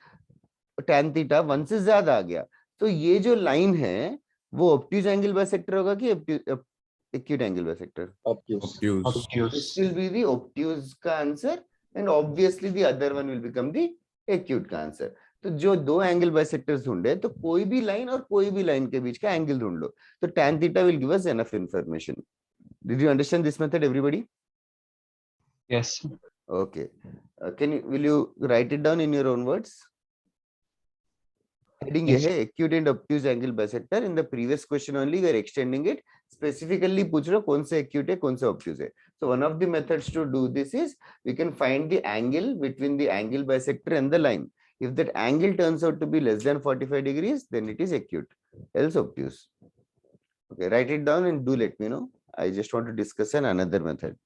tan थीटा 1 से ज्यादा आ गया। तो ये जो लाइन है वो ऑब्ट्यूज एंगल बाइसेक्टर होगा कि acute angle bisector? Obtuse. This will be the obtuse का answer and obviously the other one will become the acute का आंसर। तो जो दो एंगल बाइसेक्टर्स ढूंढे तो कोई भी लाइन और कोई भी लाइन के बीच का एंगल ढूंढ लो। तो tan theta will give us enough information. Did you understand this method, everybody? Yes. Okay. Will you write it down in your own words? Heading ये है acute and obtuse angle bisector. In the previous question only we are extending it. Specifically पूछ रहा कौन सा acute है कौन सा obtuse है. So one of the methods to do this is we can find the angle between the angle bisector and the line. If that angle turns out to be less than 45 degrees, then it is acute, else obtuse. Okay, write it down and do let me know. I just want to discuss another method.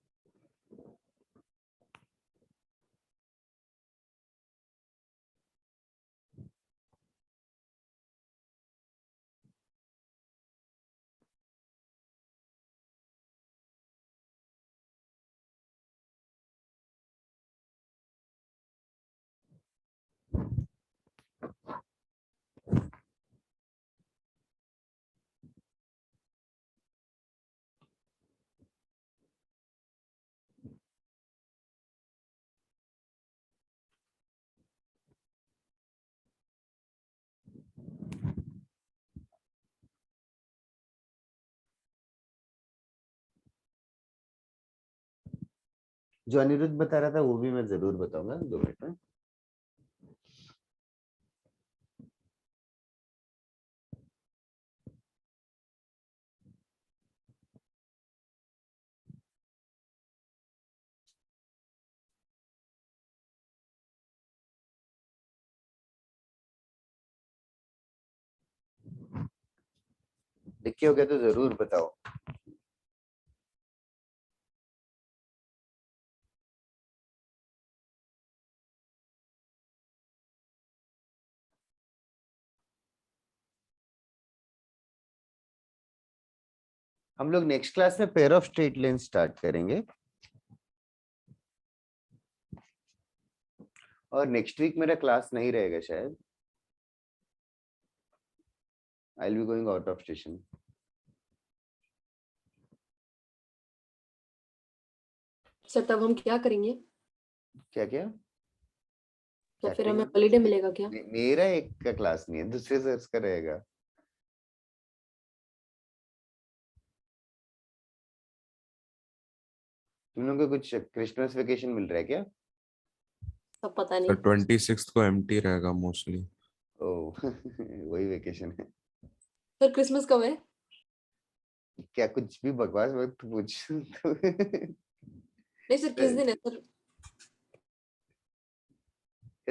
जो अनिरुद्ध बता रहा था वो भी मैं जरूर बताऊंगा 2 minute में। लिखे हो गया तो जरूर बताओ। हम लोग नेक्स्ट क्लास में pair of straight line start करेंगे और नेक्स्ट वीक मेरा क्लास नहीं रहेगा शायद। आई will be going out of station. Sir तब हम क्या करेंगे? क्या क्या? तो फिर हमें हॉलीडे मिलेगा क्या? मेरा एक का क्लास नहीं है, दूसरे सर का रहेगा। तुम लोगों को कुछ क्रिसमस वेकेशन मिल रहा है क्या? सब पता नहीं। सर 26 को एम्प्टी रहेगा मोस्टली। ओह वही वेकेशन है। सर क्रिसमस कब है? क्या कुछ भी बकवास मत पूछ। नहीं सर किस दिन है सर?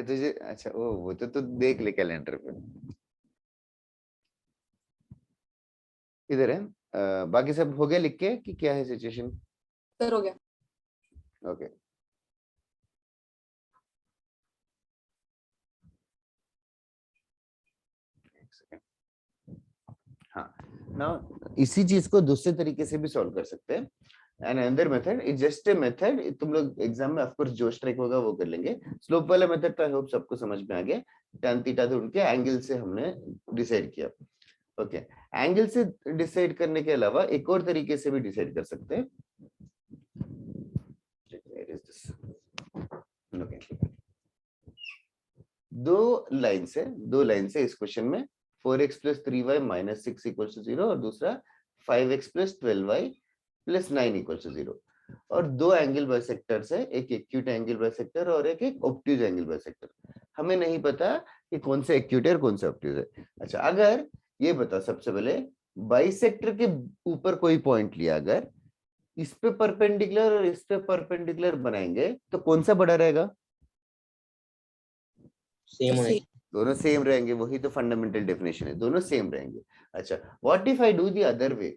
तुझे अच्छा वो तो तू देख ले कैलेंडर पे। इधर है। बाकी सब हो गया लिख के कि क्या है सिचुएशन? सर हो गया। ओके हाँ ना, इसी चीज को दूसरे तरीके से भी सॉल्व कर सकते हैं। And another method is just a method. तुम लोग एग्जाम में ऑफ कोर्स जो स्ट्राइक होगा वो कर लेंगे। स्लोप वाला मेथड तो आई होप सबको समझ में आ गया। tan थीटा ढूंढ के एंगल से हमने डिसाइड किया। ओके एंगल से डिसाइड करने के अलावा एक और तरीके से भी डिसाइड कर सकते हैं। दो लाइन से इस क्वेश्चन में 4x + 3y - 6 = 0 और दूसरा 5x + 12y + 9 = 0 और दो एंगल बाइसेक्टर्स है, एक एक्यूट एंगल बाइसेक्टर और एक ऑब्ट्यूज एंगल बाइसेक्टर। हमें नहीं पता कि कौन सा एक्यूट है और कौन सा ऑब्ट्यूज है। अच्छा अगर ये बता सबसे पहले बाइसेक्टर के ऊपर कोई पॉइंट लिया, अगर इस पे परपेंडिकुलर और इस पे परपेंडिकुलर बनाएंगे तो कौन सा बड़ा रहेगा? सेम होने दोनों सेम रहेंगे, वही तो फंडामेंटल डेफिनेशन है, दोनों सेम रहेंगे। अच्छा what if I do the other way?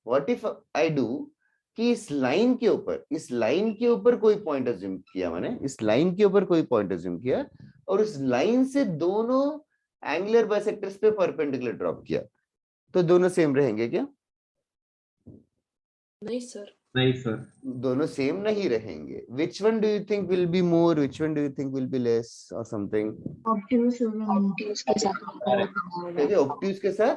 What if I do कि इस लाइन के ऊपर कोई पॉइंट अज्यूम किया, मैंने इस लाइन के ऊपर कोई पॉइंट अज्यूम किया और उस लाइन से दोनों एंगुलर बाइसेक्टर्स पे परपेंडिकुलर ड्रॉप किया, तो दोनों सेम रहेंगे क्या? नहीं सर, नहीं सर। दोनों सेम नहीं रहेंगे. Which one do you think will be more? Which one do you think will be less or something? Obtuse के साथ होगा, देखिए ऑब्ट्यूज के साथ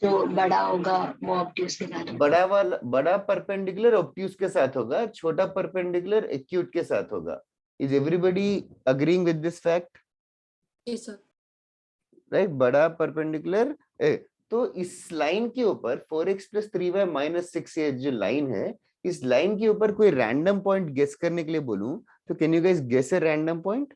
जो बड़ा होगा वो ऑब्ट्यूज के साथ होगा। बड़ा परपेंडिकुलर ऑब्ट्यूज के साथ होगा, छोटा परपेंडिकुलर एक्यूट के साथ होगा. Is everybody agreeing with this fact? Yes sir, right? बड़ा परपेंडिकुलर तो इस लाइन के ऊपर 4x + 3y - 6 ये जो लाइन है, इस लाइन के ऊपर कोई रैंडम पॉइंट गेस करने के लिए बोलूं तो can you guys guess a random point?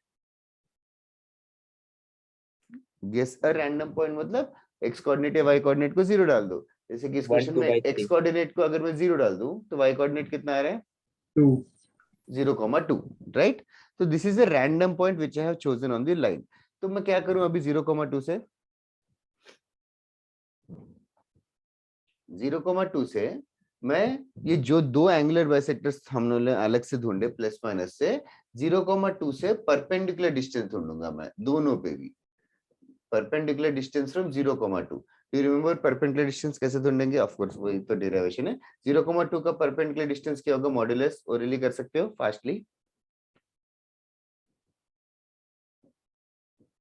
Guess a random point मतलब x कोऑर्डिनेट या y कोऑर्डिनेट को 0 डाल दो. जैसे कि इस 1, क्वेश्चन 2 में by x 3. कोऑर्डिनेट को अगर मैं 0 डाल दूं तो y कोऑर्डिनेट कितना आ रहा है? 2. 0,2. राइट? तो this is a random point which I have chosen on the line. तो मैं क्या करूं अभी 0,2 से 0,2 से मैं ये जो दो एंगुलर बाइसेक्टर्स हम लोगों ने अलग से ढूंढे प्लस माइनस से 0,2 से परपेंडिकुलर डिस्टेंस ढूंढूंगा मैं दोनों पे भी. Perpendicular distance from 0,2. You remember perpendicular distance कैसे ढूंढेंगे? ऑफ कोर्स वही तो डेरिवेशन है. 0,2 का परपेंडिकुलर डिस्टेंस क्या होगा? मॉड्यूलस ओरली कर सकते हो फास्टली.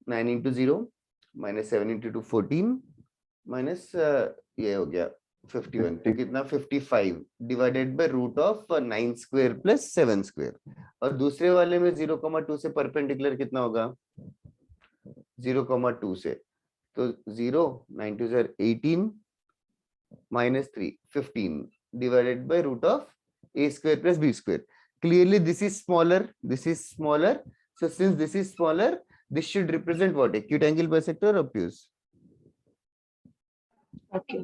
9 × 0 - 7 × 2 14 माइनस ये हो गया 51. तो कितना? 55 डिवाइडेड बाय √9² + 7². और दूसरे वाले में 0,2 से परपेंडिकुलर कितना होगा? 0,2 से तो 0 9 2 18 -3 15 divided by √a² + b². Clearly this is smaller, this is smaller. So since this is smaller, this should represent what? Acute angle bisector or obtuse? Okay,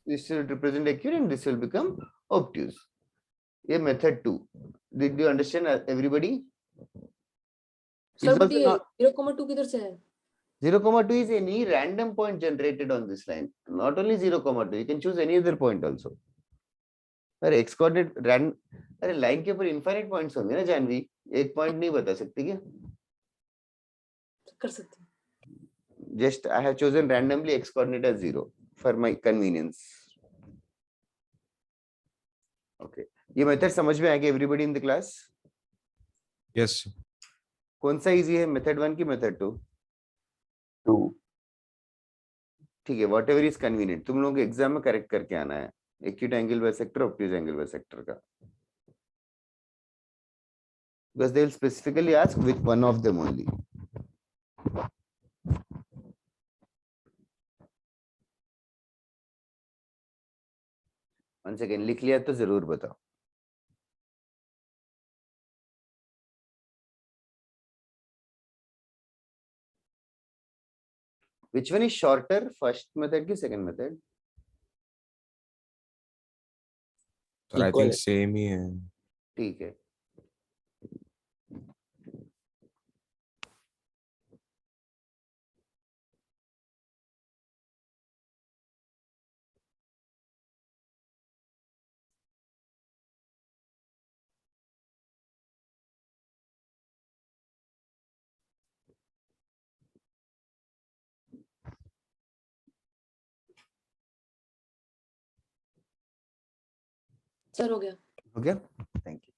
This should represent acute and this will become obtuse. ये method 2. Did you understand everybody? Sir Is but also ये not 0,2 किधर से है? 0,2 is any random point generated on this line. Not only 0,2, you can choose any other point also. अरे x coordinate अरे line के ऊपर infinite points होंगे ना जानवी, एक पॉइंट नहीं बता सकती क्या? कर सकते हैं. Just I have chosen randomly x coordinate as 0 for my convenience. Okay. ये मेथड समझ में आ गया everybody in the class? Yes. कौन सा इजी है, मेथड 1 की मेथड 2? 2. ठीक है, whatever is convenient. तुम लोगों को एग्जाम में करेक्ट करके आना है acute angle bisector, obtuse angle bisector का. Because they will specifically ask which one of them only. Once again लिख लिया तो जरूर बताओ. Which one is shorter, first method की second method? Sir, I Equal think है. same ही है. ठीक है. सर हो गया. हो गया? Thank you.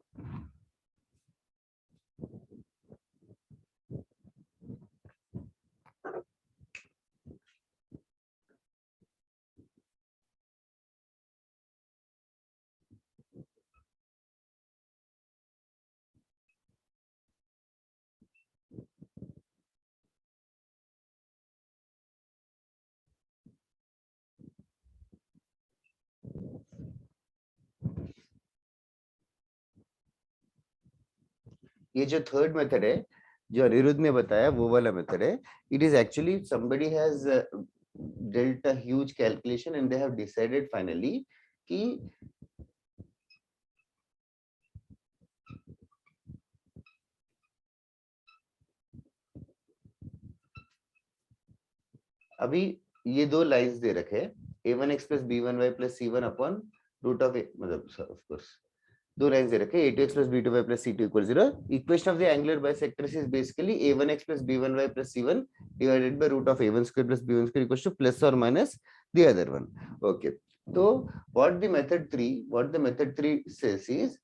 ये जो थर्ड मेथड है जो अनिरुद्ध ने बताया वो वाला मेथड है. It is actually somebody has dealt a huge calculation and they have decided finally कि अभी ये दो लाइंस दे रखे a1x + b1y + c1 / root of मतलब ऑफ कोर्स दो लाइन से रखे a2x plus b2y plus c2 equals 0. Equation of the angular bisectors is basically a1x plus b1y plus c1 divided by root of a1 square plus b1 square equals to plus or minus the other one. Okay. So what the method 3 says is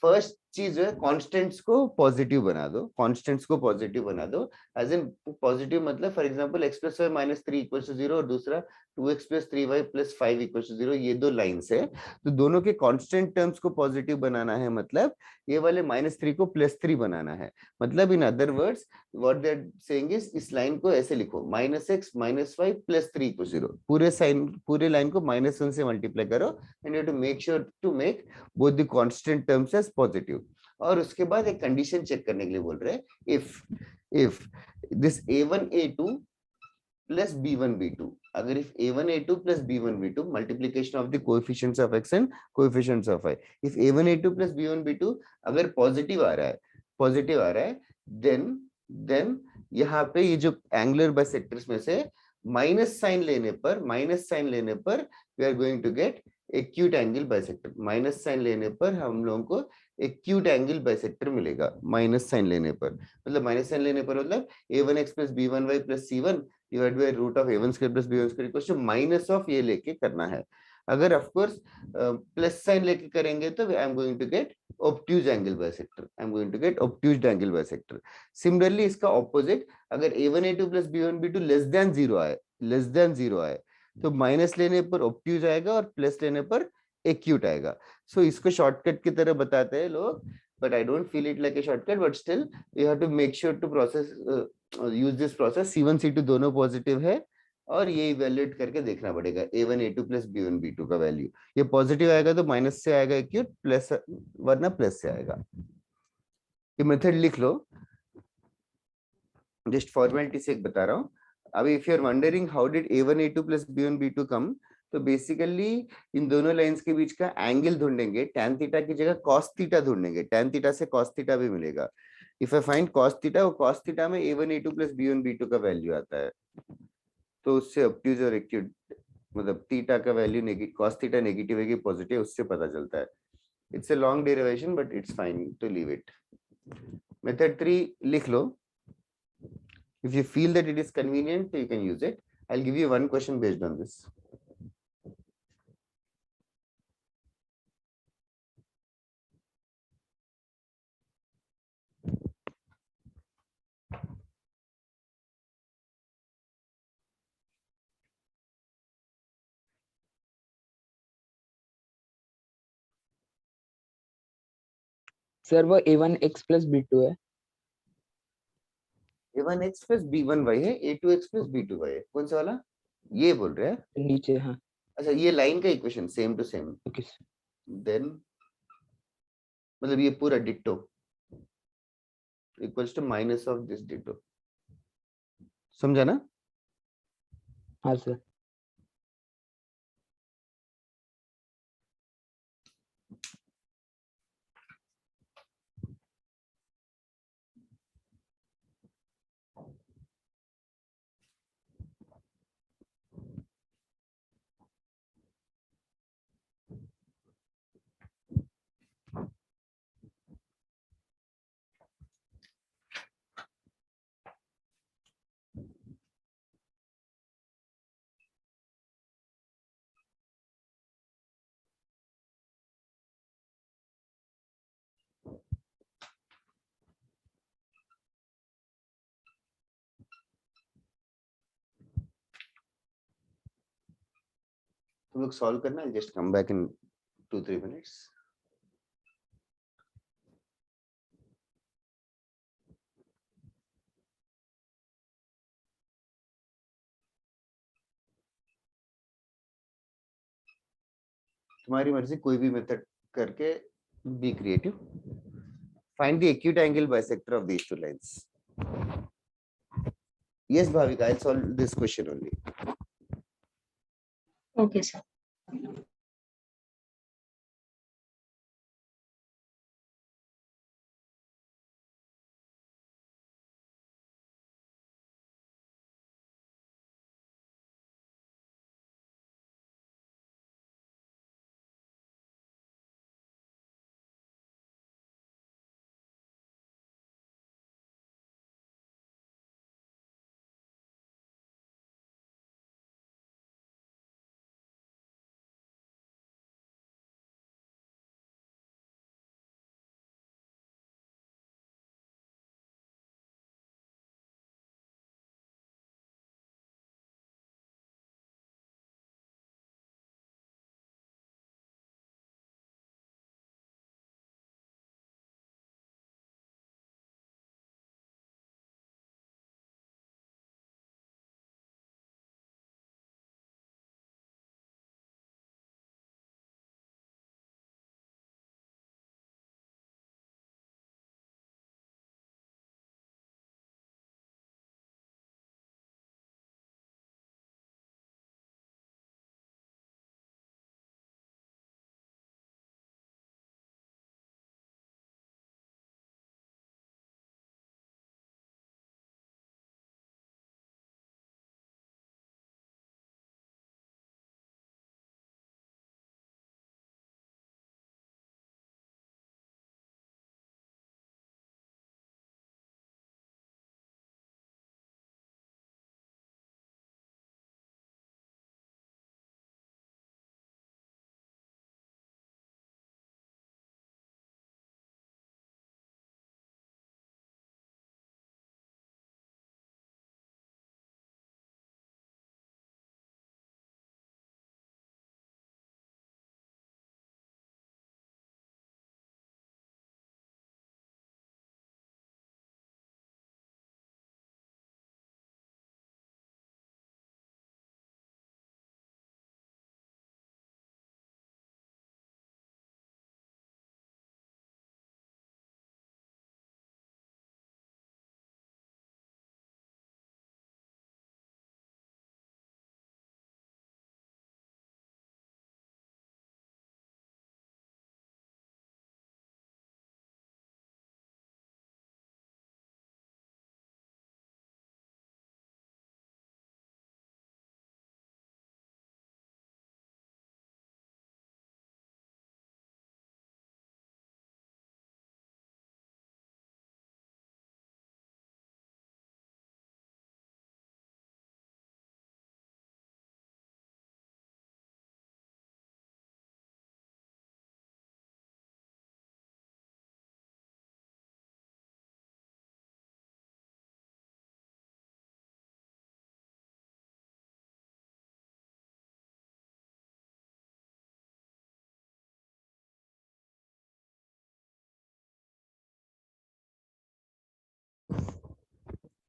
first चीज है constants को positive बना दो, constants को positive बना दो, as in positive मतलब for example x plus y minus 3 equal to 0 और दूसरा 2x plus 3y plus 5 equal to 0, ये दो लाइंस है, तो दोनों के कांस्टेंट टर्म्स को पॉजिटिव बनाना है, मतलब ये वाले -3 को +3 बनाना है, मतलब in other words what they are saying is इस लाइन को ऐसे लिखो -x -y प्लस 3 इक्वल 0, पूरे लाइन को -1 से मल्टीप्लाई करो and you have to make sure to make both the constant terms as positive. और उसके बाद एक कंडीशन चेक करने के लिए बोल रहे हैं, if this a1 a2 plus b1 b2, अगर if a1 a2 plus b1 b2 multiplication of the coefficients of x and coefficients of y, if a1 a2 plus b1 b2 अगर positive आ रहा है then यहाँ पे ये जो angular bisectors में से माइनस साइन लेने पर we are going to get acute angle bisector, minus sign लेने पर हम लोगों को एक्यूट एंगल बाइसेक्टर मिलेगा, माइनस साइन लेने पर मतलब a1x plus b1y plus c1 divide by root of a1 square plus b1 square equals to minus of ये लेके करना है। अगर ऑफ कोर्स प्लस साइन लेके करेंगे तो I am going to get obtuse angle bisector, similarly इसका opposite, अगर a1 a2 plus b1 b2 less than 0 आए तो माइनस लेने पर ऑब्ट्यूज आएगा और प्लस लेने पर एक्यूट आएगा। सो इसको शॉर्टकट की तरह बताते हैं लोग, but I don't feel it like a shortcut, but still you have to make sure to process use this process. c1 c2 दोनों पॉजिटिव है और ये इवैल्यूएट करके देखना पड़ेगा a1 a2 plus b1 b2 का वैल्यू, ये पॉजिटिव आएगा तो माइनस से आएगा एक्यूट, प्लस वरना प्लस से आएगा। ये मेथड लिख लो, जस्ट फॉर्मेलिटी से एक बता रहा हूँ। अभी if you are wondering how did a1 a2 plus b1 b2 come, तो बेसिकली इन दोनों लाइंस के बीच का एंगल ढूंढेंगे, tan थीटा की जगह cos थीटा ढूंढेंगे, tan थीटा से cos थीटा भी मिलेगा। If I find cos theta, वो cos थीटा में a1 a2 plus b1 b2 का वैल्यू आता है, तो उससे ऑब्ट्यूज और एक्यूट मतलब थीटा का वैल्यू cos थीटा नेगेटिव है कि पॉजिटिव उससे पता चलता है। It's a long derivation but it's fine to leave it. Method 3 लिख लो, if you feel that it is convenient you can use it. I'll give you one question based on this. Sir वो a1x plus b2 है, a1x plus b1y है, a2x plus b2y है, कौन सा वाला ये बोल रहे हैं नीचे। हाँ अच्छा, ये लाइन का equation same to same, okay. Then मतलब ये पूरा ditto equals to minus of this ditto, समझा ना? हाँ सर। तुम लोग सॉल्व करना, just come back in 2-3 minutes. तुम्हारी मर्जी, कोई भी मेथड करके be creative. Find the acute angle bisector of these two lines. Yes, Bhavika, I'll solve this question only. Okay, sir.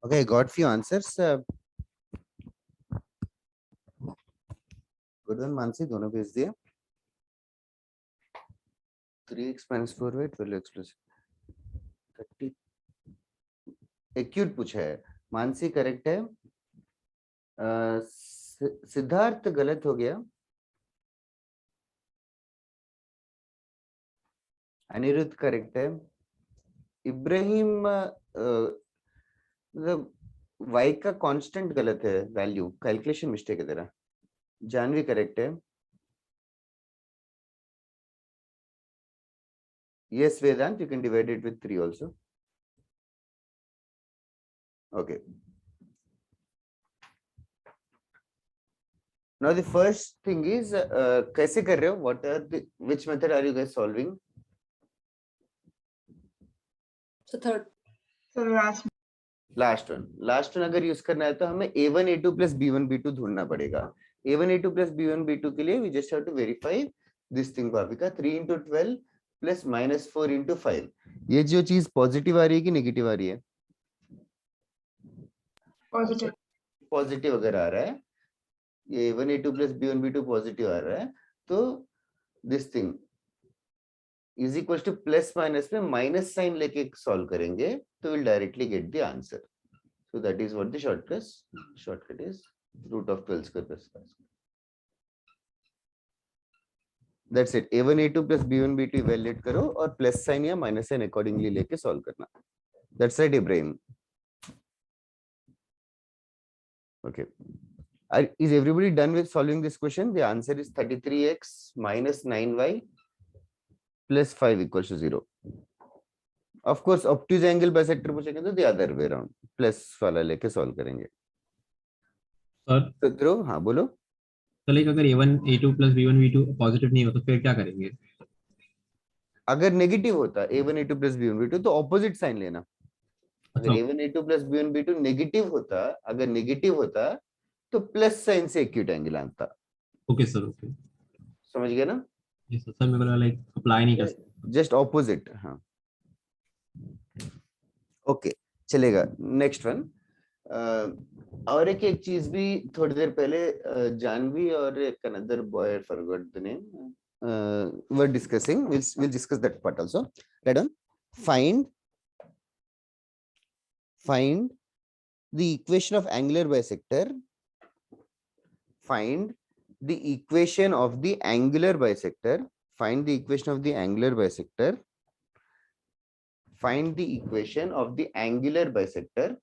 Okay, got few answers. Good one, Mansi, दोनों भेज दिए. 3x minus 4y 12x plus 30. Acute पूछा है. Mansi correct है. सिद्धार्थ गलत हो गया. Anirudh correct है. इब्राहिम मतलब y का कांस्टेंट गलत है, वैल्यू कैलकुलेशन मिस्टेक है तेरा. जानवी करेक्ट है. Yes, Vedant, you can divide it with 3 also. Okay. Now the first thing is कैसे कर रहे हो? What are the which method are you guys solving? So third. Last one अगर use करना है तो हमें a1 a2 plus b1 b2 ढूंढना पड़ेगा. a1 a2 plus b1 b2 के लिए we just have to verify this thing. Bhavika 3 into 12 plus minus 4 into 5. ये जो चीज पॉजिटिव आ रही है कि नेगेटिव आ रही है? पॉजिटिव. पॉजिटिव अगर आ रहा है, ये a1 a2 plus b1 b2 positive आ रहा है, तो this thing is equal to plus minus में माइनस साइन लेके सॉल्व करेंगे तो will directly get the answer. So that is what the shortcut is root of 12 square plus 5. That's it. a1 a2 plus b1 b2 evaluate करो और plus sign या minus sign accordingly लेके solve करना. That's right Ibrahim. Okay. Is everybody done with solving this question? The answer is 33x minus 9y plus 5 equals to 0. Of course, obtuse angle bisector पूछेंगे तो the other way around. Plus वाला लेके solve करेंगे. Sir तो ध्रुव, हाँ बोलो. तो like अगर a1 a2 plus b1 b2 positive नहीं हो तो फिर क्या करेंगे? अगर नेगेटिव होता a1 a2 plus b1 b2 तो ऑपोजिट साइन लेना. अगर a1 a2 plus b1 b2 negative होता, अगर नेगेटिव होता तो प्लस साइन से एक्यूट एंगल आता. Okay sir. ओके समझ गए ना? Yes sir. मैं बोला लाइक अप्लाई नहीं कर सकता. Just opposite. हाँ ओके चलेगा. Next one. और एक चीज भी थोड़ी देर पहले जानवी और एक another boy forgot the name were discussing. we'll discuss that part also. Right on. Find the equation of angular bisector. Find the equation of the angular bisector. Find the equation of the angular bisector. Find the equation of the angular bisector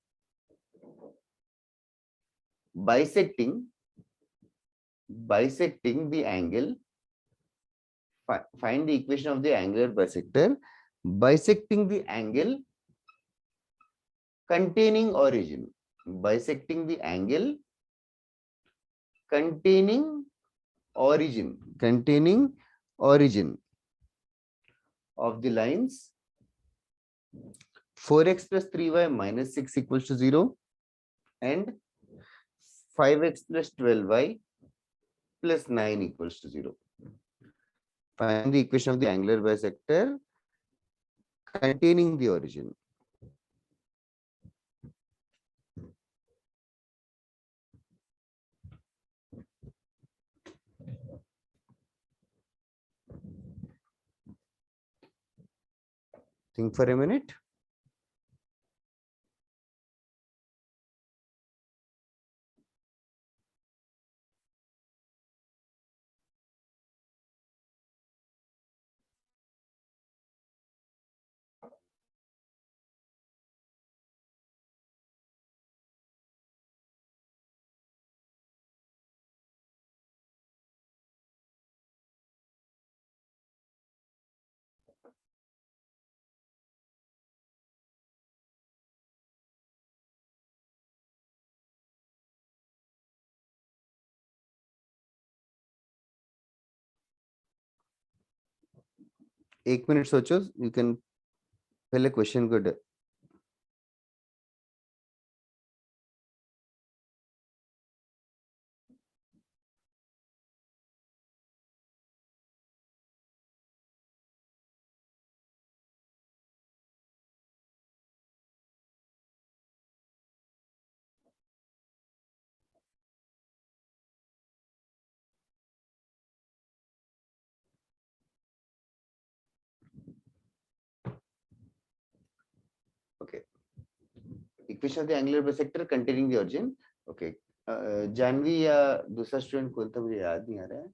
bisecting the angle. Find the equation of the angular bisector bisecting the angle containing origin. Bisecting the angle containing origin of the lines 4x plus 3y minus 6 equals to 0 and 5x plus 12y plus 9 equals to 0. Find the equation of the angular bisector containing the origin. Think for a minute. एक मिनट सोचो. You can पहले question को equation of the angular bisector containing the origin. Okay, Janvi या दूसरा student कौन था मुझे याद नहीं आ रहा है.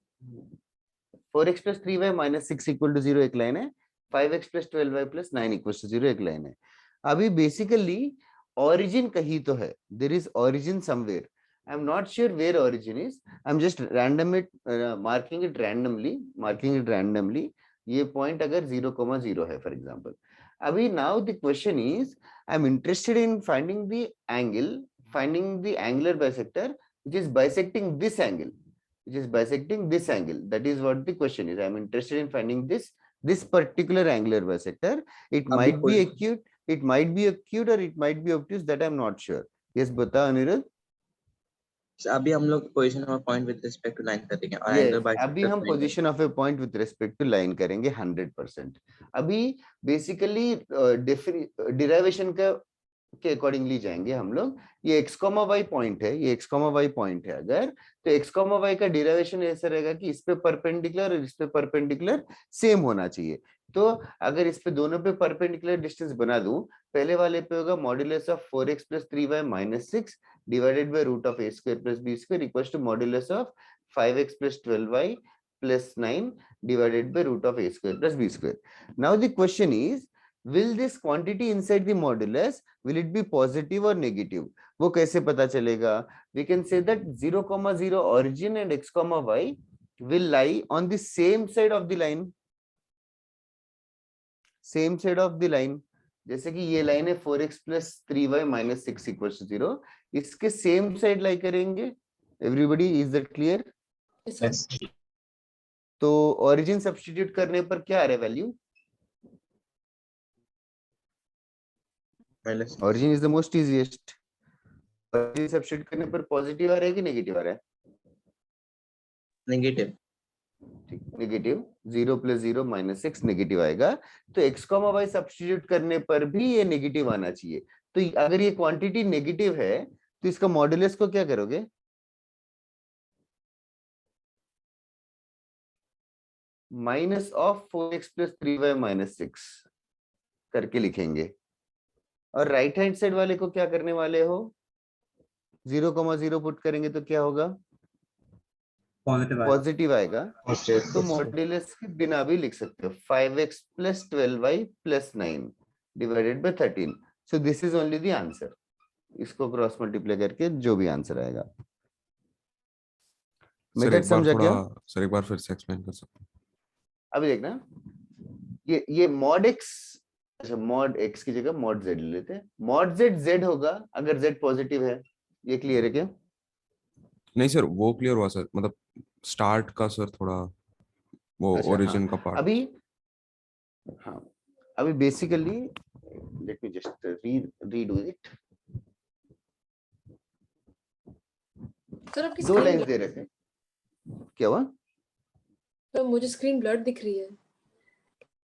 4x plus 3y minus 6 equal to 0 एक लाइन है. 5x plus 12y plus 9 equals to 0 एक लाइन है. अभी बेसिकली origin कहीं तो है. There is origin somewhere. I'm not sure where origin is. I'm just marking it randomly. ये point अगर 0,0 है for example. अभी now the question is, I'm interested in finding the angular bisector which is bisecting this angle. That is what the question is. I'm interested in finding this particular angular bisector. It might be acute, or it might be obtuse, that I'm not sure. Yes, bata Anirudh. अभी हम लोग position of point with respect to line करेंगे और Yes, angle by अभी हम position of a point with respect to line करेंगे 100%. अभी basically derivation के अकॉर्डिंगली जाएंगे हम लोग. ये x, y पॉइंट है, अगर तो x, y का डिराइवेशन ऐसा रहेगा कि इस पे परपेंडिकुलर और इस पे परपेंडिकुलर सेम होना चाहिए. तो अगर इस पे दोनों पे परपेंडिकुलर डिस्टेंस बना दूं, पहले वाले पे होगा modulus of 4x plus 3y minus 6 divided by root of a square plus b square equals to modulus of 5x plus 12y plus 9 divided by root of a square plus b square. Now the question is, will this quantity inside the modulus, will it be positive or negative? वो कैसे पता चलेगा? We can say that 0,0 origin and x, y will lie on the same side of the line. जैसे कि ये line है 4x plus 3y minus 6 equals to 0. इसके same side लाई करेंगे. Everybody, is that clear? Yes. तो origin substitute करने पर क्या आ रहा है value? Origin is the most easiest. Origin substitute करने पर पॉजिटिव आ रहा है कि नेगेटिव आ रहा है? Negative. Negative. 0 plus 0 minus 6 negative आएगा. तो x, y सब्स्टिट्यूट करने पर भी ये नेगेटिव आना चाहिए. तो अगर ये क्वांटिटी नेगेटिव है तो इसका मॉड्यूलस को क्या करोगे? Minus of 4x plus 3y minus 6 करके लिखेंगे. और राइट हैंड साइड वाले को क्या करने वाले हो? 0,0 पुट करेंगे तो क्या होगा? पॉजिटिव आएगा. तो मॉड्यूलस के बिना भी लिख सकते हो. 5x plus 12y plus 9 divided by 13. So this is only the answer. इसको क्रॉस मल्टीप्लाई करके जो भी आंसर आएगा. सर एक बार थोड़ा, सर एक बार फिर से एक्सप्लेन कर सकते हैं? अभी देखना, ये mod x, अच्छा mod x की जगह mod z ले लेते हैं. mod z होगा अगर z पॉजिटिव है. ये क्लियर है क्या? नहीं सर, वो क्लियर हुआ सर, मतलब स्टार्ट का सर थोड़ा वो ओरिजिन का पार्ट. अभी basically let me just redo it. Sir आपकी दो लाइंस दे रहे थे. क्या हुआ? तो मुझे स्क्रीन ब्लर दिख रही है.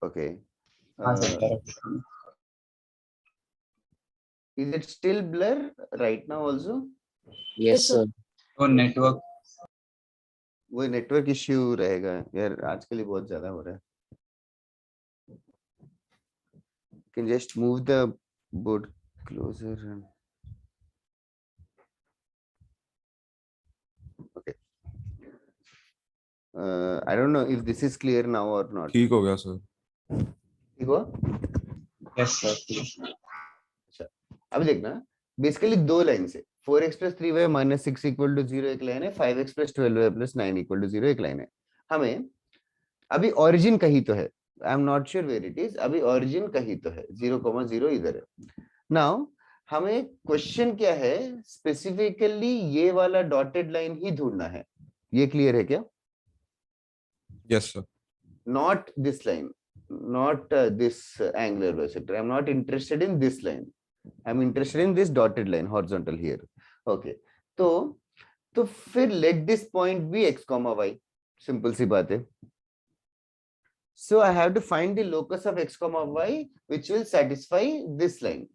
Okay. Is it still blur right now also? Yes sir. और नेटवर्क वो नेटवर्क इश्यू रहेगा यार, आजकल ही बहुत ज्यादा हो रहा है. Can just move the board closer and okay. I don't know if this is clear now or not. ठीक हो गया सर. ठीक हुआ? Yes sir. अच्छा, अभी देखना, बेसिकली दो लाइन से 4x plus 3y minus 6 equal to 0 एक लाइन है. 5x plus 12y plus 9 equal to 0 एक लाइन है. हमें अभी origin कहीं तो है. I am not sure where it is. अभी origin कहीं तो है. 0,0 इधर है. Now हमें क्वेश्चन क्या है? स्पेसिफिकली ये वाला डॉटेड लाइन ही ढूंढना है. ये क्लियर है क्या? Yes sir. Not this line, not this angular bisector. I am not interested in this line. I am interested in this dotted line, horizontal here. Okay. तो फिर let this point be x, y. Simple सी बात है. So I have to find the locus of x, y which will satisfy this line.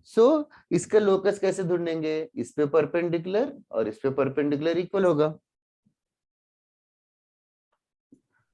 So इसका locus कैसे ढूंढेंगे? इस पे परपेंडिकुलर और इस पे परपेंडिकुलर इक्वल होगा.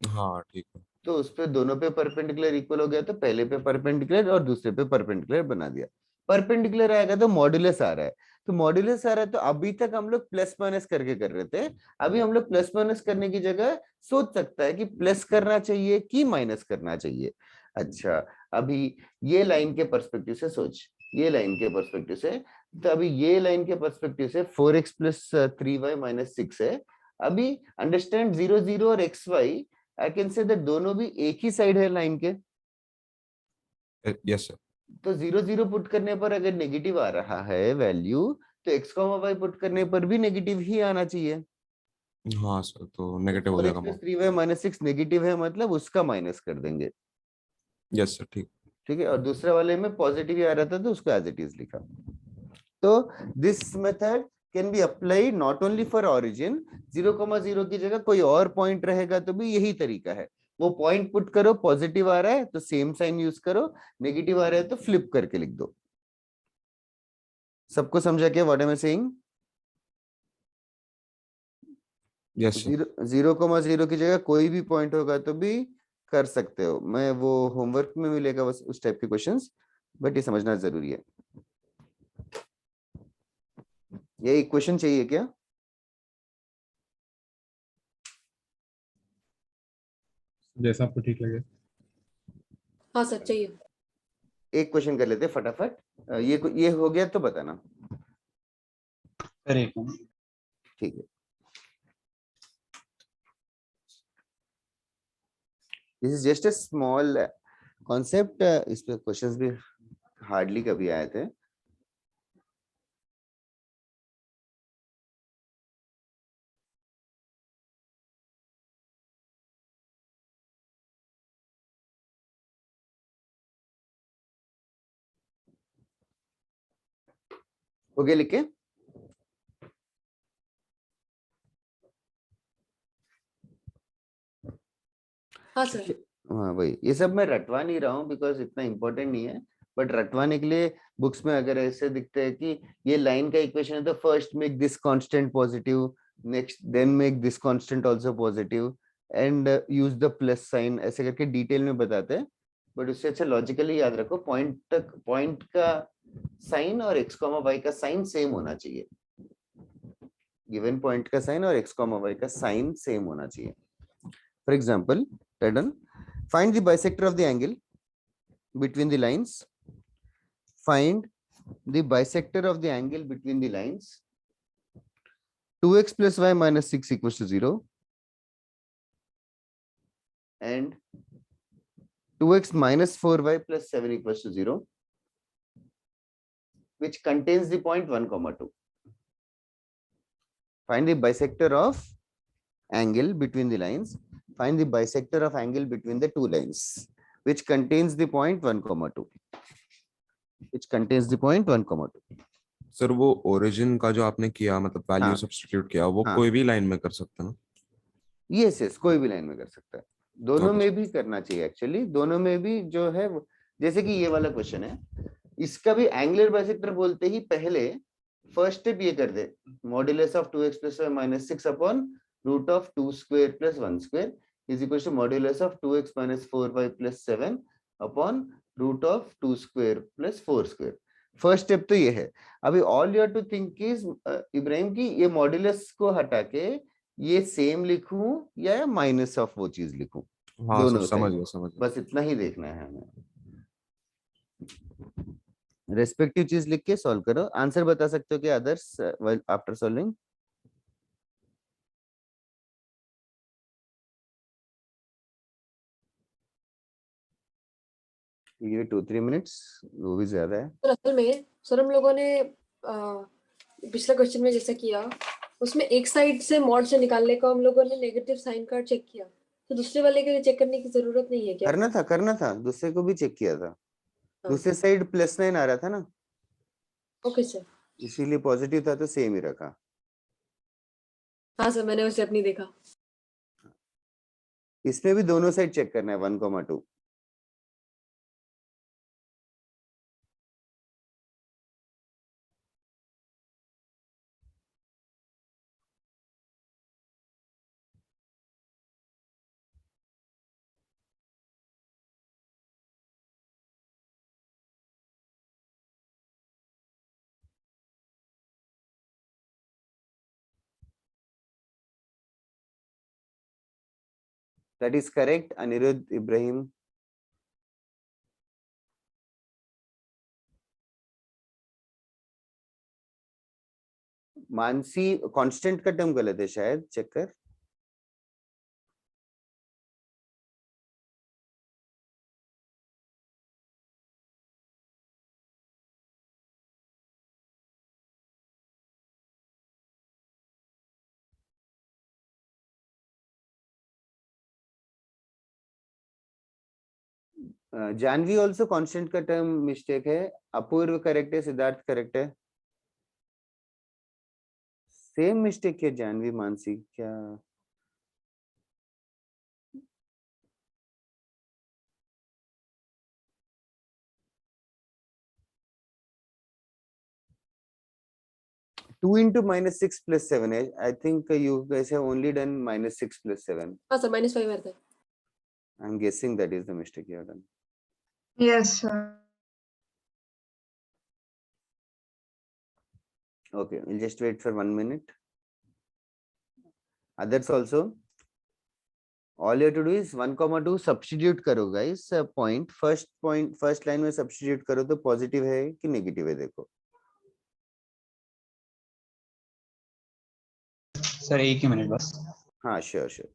हाँ ठीक है. तो उस पे दोनों पे परपेंडिकुलर इक्वल हो गया, तो पहले पे परपेंडिकुलर और दूसरे पे परपेंडिकुलर बना दिया. परपेंडिकुलर आएगा तो मॉड्यूलस आ रहा है, तो मॉड्यूलस आ रहा है, तो अभी तक हम लोग प्लस माइनस करके कर रहे थे, अभी हम लोग प्लस माइनस करने की जगह सोच सकता है कि प्लस करना चाहिए कि माइनस करना चाहिए। अच्छा, अभी ये लाइन के पर्सपेक्टिव से सोच, ये लाइन के पर्सपेक्टिव से, तो अभी ये लाइन के पर्सपेक्टिव से 4x प्लस 3y माइनस 6 है। अभी अंडरस्टैंड 0 0 और xy, I can say that दोनों भी एक ही साइड है लाइन के, यस सर। तो 0 0 पुट करने पर अगर नेगेटिव आ रहा है वैल्यू, तो x y पुट करने पर भी नेगेटिव ही आना चाहिए। हाँ सर, तो नेगेटिव हो 4x जाएगा। प्लस 3y माइनस 6 नेगेटिव है, मतलब उसका माइनस कर देंगे। यस सर, ठीक। ठीक है, और दूसरे वाले में पॉजिटिव ही आ रहा था तो उसको एज इट इज लिखा। तो this method can be applied not only for origin, 0,0 की जगह कोई और पॉइंट रहेगा तो भी यही तरीका है, वो पॉइंट पुट करो, पॉजिटिव आ रहा है तो सेम साइन यूज करो, नेगेटिव आ रहा है तो फ्लिप करके लिख दो। सबको समझा क्या what am I saying? Yes sir. 0,0 की जगह कोई भी पॉइंट होगा तो भी कर सकते हो, मैं वो होमवर्क में मिलेगा बस उस टाइप के क्वेश्चंस, बट ये समझना जरूरी है। ये इक्वेशन चाहिए क्या? जैसा आपको ठीक लगे। हाँ सर चाहिए। एक क्वेश्चन कर लेते हैं फटाफट, ये हो गया तो बताना। करेक्ट। ठीक है, this is just a small concept, इस पे क्वेश्चंस भी हार्डली कभी आए थे। हो गया लिख के? हाँ सर। हाँ वही, ये सब मैं रटवा नहीं रहा हूँ बिकॉज इतना इंपॉर्टेंट नहीं है, बट रटवाने के लिए बुक्स में अगर ऐसे दिखते हैं कि ये लाइन का इक्वेशन है तो first make this constant positive, next then make this constant also positive and use the plus sign, ऐसे करके डिटेल में बताते हैं, बट उससे अच्छा लॉजिकली याद रखो, पॉइंट का साइन और x, y का साइन सेम होना चाहिए, गिवन पॉइंट का साइन और x, y का साइन सेम होना चाहिए। For example, Tadon, find the bisector of the angle between the lines. Find the bisector of the angle between the lines. 2x plus y minus 6 equals to 0. And 2x minus 4y plus 7 equals to 0. Which contains the point 1, 2. Find the bisector of angle between the lines. Find the bisector of angle between the two lines, which contains the point 1, 2. Which contains the point 1, 2. Sir वो origin का जो आपने किया, मतलब value हाँ, substitute किया, वो हाँ, कोई भी लाइन में कर सकते हैं ना? यस कोई भी लाइन में कर सकता है, दोनों Okay. में भी करना चाहिए एक्चुअली, दोनों में भी जो है जैसे कि ये वाला क्वेश्चन है, इसका भी एंगुलर बाइसेक्टर बोलते ही पहले फर्स्ट स्टेप ये कर दे, modulus of 2x plus y minus 6 upon root of 2 square plus 1 square is equal to modulus of 2x minus 4y plus 7 upon root of 2 square plus 4 square. First step तो ये है। अभी all you have to think is Ibrahim की ये modulus को हटा के ये सेम लिखूं या माइनस ऑफ वो चीज लिखूं, हाँ सर, दोनों समझ साइड, गया, समझ गया। बस इतना ही देखना है हमें। रेस्पेक्टिव चीज लिख के सॉल्व करो, आंसर बता सकते हो कि अदर्स आफ्टर सॉल्विंग? ये 2-3 मिनट्स, वो भी ज्यादा है। सर असल में सर हम लोगों ने पिछला क्वेश्चन में जैसा किया, उसमें एक साइड से मॉड से निकालने को हम लोगों ने नेगेटिव साइन का चेक किया, तो दूसरे वाले के लिए चेक करने की जरूरत नहीं है क्या? करना था, दूसरे को भी चेक किया था, हाँ। दूसरे साइड +9 आ रहा था ना, ओके सर। इसीलिए पॉजिटिव था तो सेम ही रखा। हाँ सर, मैंने उसे अपनी देखा। इसमें भी दोनों साइड चेक करना है 1,2। That is correct. Anirudh Ibrahim. Mansi constant का टर्म गलत है शायद, चेक कर. जानवी ऑल्सो कांस्टेंट का टर्म मिस्टेक है. अपूर्व करेक्ट है, सिद्धार्थ करेक्ट है. सेम मिस्टेक है जानवी मानसी क्या? टू इंटू -6 + 7 है. I think you guys have only done -6 + 7. हाँ सर -5 आता है. I'm guessing that is the mistake you have done. Yes, sir. Okay, we'll just wait for 1 minute. Others also. All you have to do is 1, 2 substitute करो guys. First line में substitute करो तो positive है कि negative है देखो. Sir 1 ही minute बस. हाँ sure.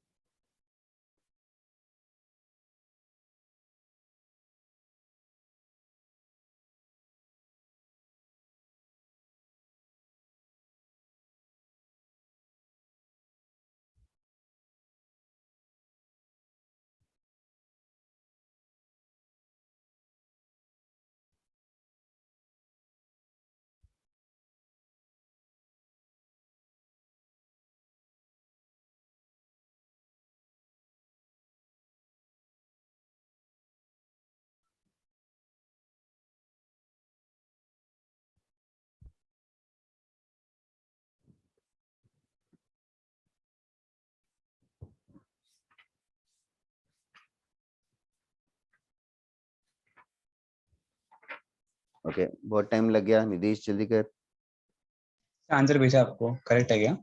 Okay, बहुत टाइम लग गया. निदेश जल्दी कर. आंसर भेजा आपको, करेक्ट है क्या?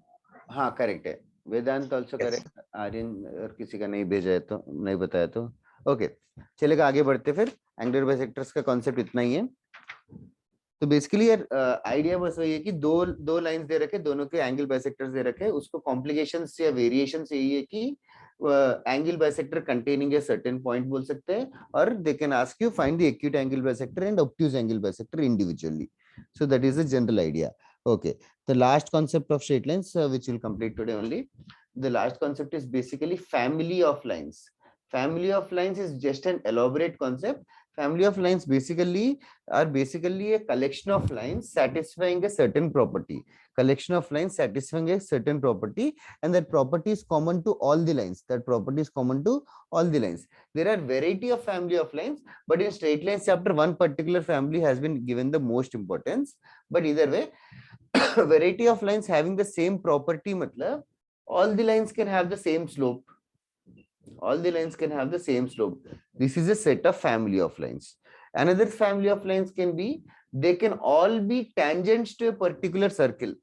हाँ करेक्ट है. वेदांत ऑल्सो Yes. करेक्ट. आर्यन और किसी का नहीं भेजा है तो नहीं बताया तो ओके चलेगा. आगे बढ़ते फिर. एंगुलर बाइसेक्टर्स का कॉन्सेप्ट इतना ही है. तो बेसिकली यार आइडिया बस वही है कि दो लाइंस दे रखे, दोनों के एंगल बाइसेक्टर्स दे रखे. उसको कॉम्प्लिकेशंस या वेरिएशंस यही है कि angle bisector containing a certain point बोल सकते हैं, और they can ask you find the acute angle bisector and obtuse angle bisector individually. So that is the general idea. Okay, the last concept of straight lines which we'll complete today only. The last concept is basically family of lines. Family of lines is just an elaborate concept. Family of lines are basically a collection of lines satisfying a certain property. Collection of lines satisfying a certain property, and that property is common to all the lines. That property is common to all the lines. There are variety of family of lines, but in straight lines chapter one particular family has been given the most importance. But either way, variety of lines having the same property matlab all the lines can have the same slope. All the lines can have the same slope. This is a set of family of lines. Another family of lines can be, they can all be tangents to a particular circle.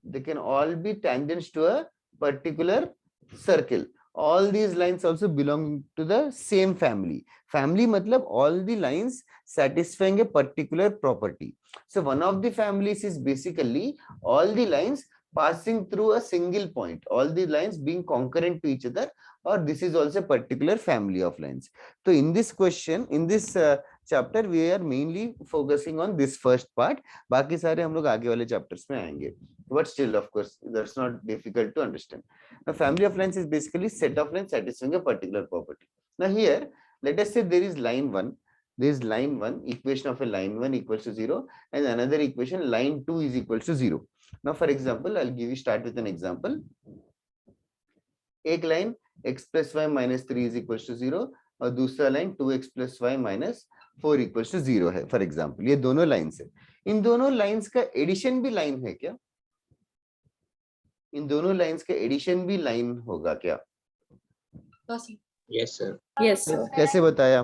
They can all be tangents to a particular circle. All these lines also belong to the same family. Family matlab all the lines satisfying a particular property. So one of the families is basically all the lines passing through a single point, all the lines being concurrent to each other, or this is also a particular family of lines. So in this question, in this chapter, we are mainly focusing on this first part. बाकी सारे हम लोग आगे वाले chapters में आएंगे. But still, of course, that's not difficult to understand. Now, family of lines is basically set of lines satisfying a particular property. Now here, let us say there is line 1. There is line 1, equation of a line 1 equals to 0, and another equation line 2 is equals to 0. Now, for example, I'll start with an example. एक line x plus y minus 3 is equals to 0 और दूसरा line 2x plus y minus 4 equals to 0 है. For example, ये दोनों lines है. इन दोनों lines का addition भी line है क्या? इन दोनों lines का addition भी line होगा क्या? Yes sir. Yes sir. कैसे बताया?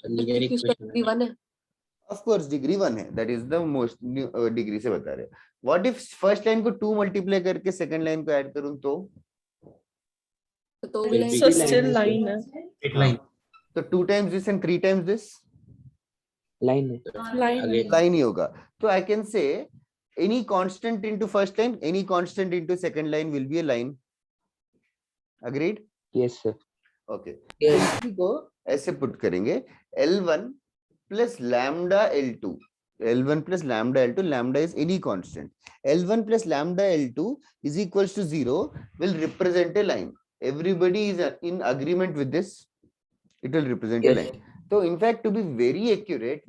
Degree 1 है. Of course, degree 1 है. That is the most degree से बता रहे. What if first line को 2 multiply करके second line को add करूं तो? तो भी Will be line So still line है. Straight line. तो 2 times this and 3 times this line है. Line again line ही होगा. तो I can say any constant into first line, any constant into second line will be a line. Agreed? Yes sir. Okay. Yes. तो इसी को ऐसे put करेंगे L1 plus lambda L2. L1 plus lambda L2, lambda is any constant. L1 plus lambda L2 is equals to 0 will represent a line. Everybody is in agreement with this. It will represent a Yes. line. So in fact, to be very accurate,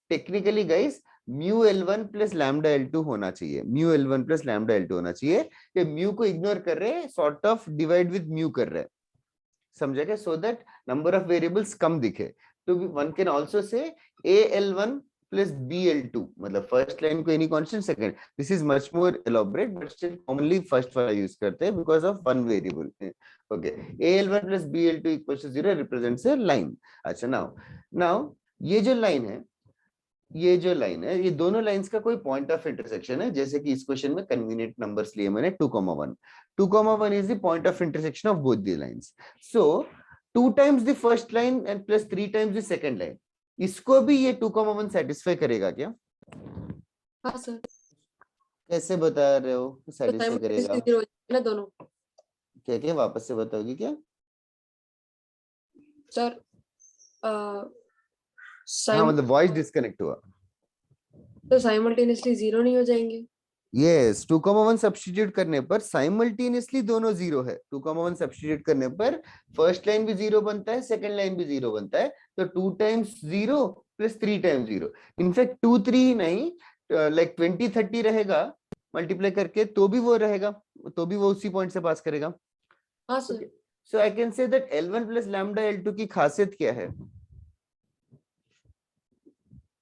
technically guys, mu L1 plus lambda L2 होना चाहिए. Mu L1 plus lambda L2 होना चाहिए. ये mu को ignore कर रहे हैं, sort of divide with mu कर रहे हैं. समझा क्या? So that number of variables कम दिखे. तो one can also say AL1 plus BL2. मतलब first line को any constant, second. This is much more elaborate, but still commonly first वाला use करते हैं because of one variable. Okay. AL1 plus BL2 equals to 0 represents a line. अच्छा now ये जो line है, ये दोनों लाइंस का कोई पॉइंट ऑफ इंटरसेक्शन है. जैसे कि इस क्वेश्चन में कन्वीनियंट नंबर्स लिए मैंने 2,1. 2,1 is the point of intersection of both the lines. So 2 times the first line and plus 3 times the second line. इसको भी ये 2,1 सेटिस्फाई करेगा क्या? हाँ सर. कैसे बता रहे हो सेटिस्फाई करेगा? simultaneously 0 हो जाएगा ना दोनों. क्या वापस से बताओगी क्या? सर हाँ मतलब वॉइस डिस्कनेक्ट हुआ. तो साइमल्टेनियसली 0 नहीं हो जाएंगे? यस 2,1 सब्स्टिट्यूट करने पर साइमल्टेनियसली दोनों 0 है. 2,1 सब्स्टिट्यूट करने पर फर्स्ट लाइन भी 0 बनता है, सेकंड लाइन भी 0 बनता है. तो 2 times 0 plus 3 times 0. इनफैक्ट 2 3 नहीं लाइक 20 30 रहेगा मल्टीप्लाई करके तो भी वो रहेगा, तो भी वो उसी पॉइंट से पास करेगा. हाँ sir. So I can say that L1 plus lambda L2 की खासियत क्या है?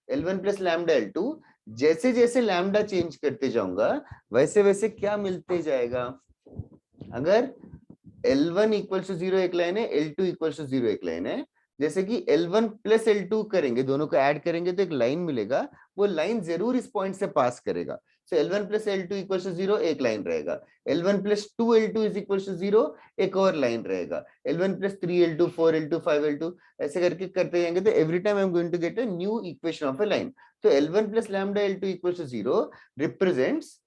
L1 plus lambda L2 जैसे जैसे लैम्डा चेंज करते जाऊंगा वैसे वैसे क्या मिलते जाएगा. अगर L1 equals to 0 एक लाइन है, L2 equals to 0 एक लाइन है, जैसे कि L1 plus L2 करेंगे, दोनों को ऐड करेंगे तो एक लाइन मिलेगा. वो लाइन जरूर इस पॉइंट से पास करेगा. सो L1 plus L2 equals to 0 एक लाइन रहेगा. L1 plus 2L2 is equals to 0 एक और लाइन रहेगा. L1 plus 3L2 4L2 5L2 ऐसे करके करते जाएंगे तो every time I'm going to get a new equation of a line. So L1 plus lambda L2 equals to 0 represents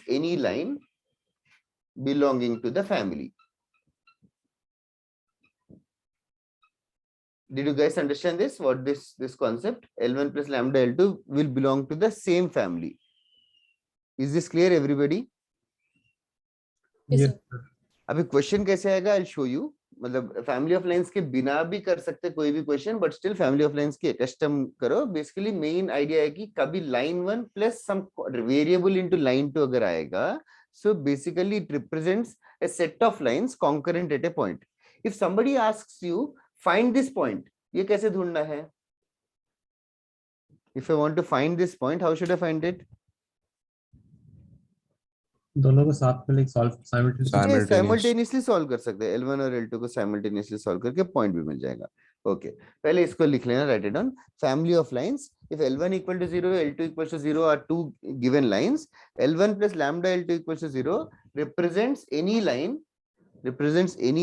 any line belonging to the family. Did you guys understand this? What this concept? L1 plus lambda L2 will belong to the same family. Is this clear everybody? Yes, Yes, sir. sir. अभी question कैसे आएगा? I'll show you. मतलब family of lines के बिना भी कर सकते कोई भी question, but still family of lines के कस्टम करो. बेसिकली मेन आइडिया है कि कभी लाइन 1 प्लस सम वेरिएबल इनटू लाइन 2 अगर आएगा, so basically it represents a set of lines concurrent eight A point. If somebody asks you find this point, ये कैसे ढूंढना है? If I want to find this point, how should I find it? दोनों को साथ में like solve simultaneously solve कर सकते हैं. L1 और L2 को साइमल्टेनियसली सॉल्व करके पॉइंट भी मिल जाएगा. ओके पहले इसको लिख लेना, right it down. Family of lines, if L1 equal to 0 L2 equal to 0 are two given lines, L1 plus lambda L2 equal to 0 represents any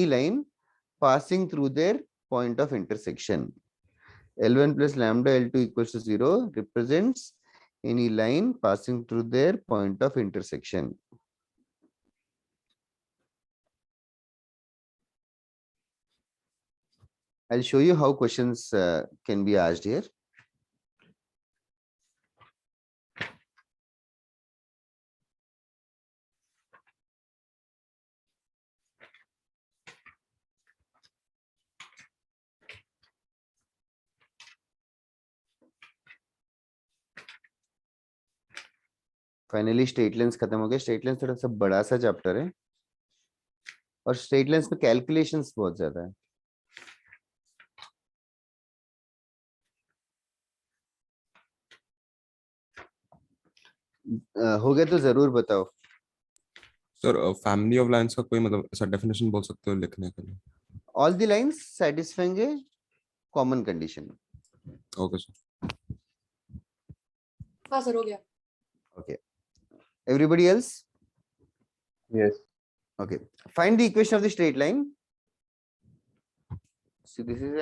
line passing through their point of intersection. L1 plus lambda L2 equals to 0 represents any line passing through their point of intersection. I'll show you how questions can be asked here. Finally straight lines खत्म हो गया. Straight lines थोड़ा सा बड़ा सा chapter है और straight lines में कैलकुलेशंस बहुत ज्यादा है. हो गया तो जरूर बताओ. सर फैमिली ऑफ लाइंस का कोई मतलब ऐसा डेफिनेशन बोल सकते हो लिखने के लिए? All the lines satisfying A common condition. Okay sir. हाँ सर हो गया. Okay everybody else? Yes. Okay. Find the equation of the straight line. So this is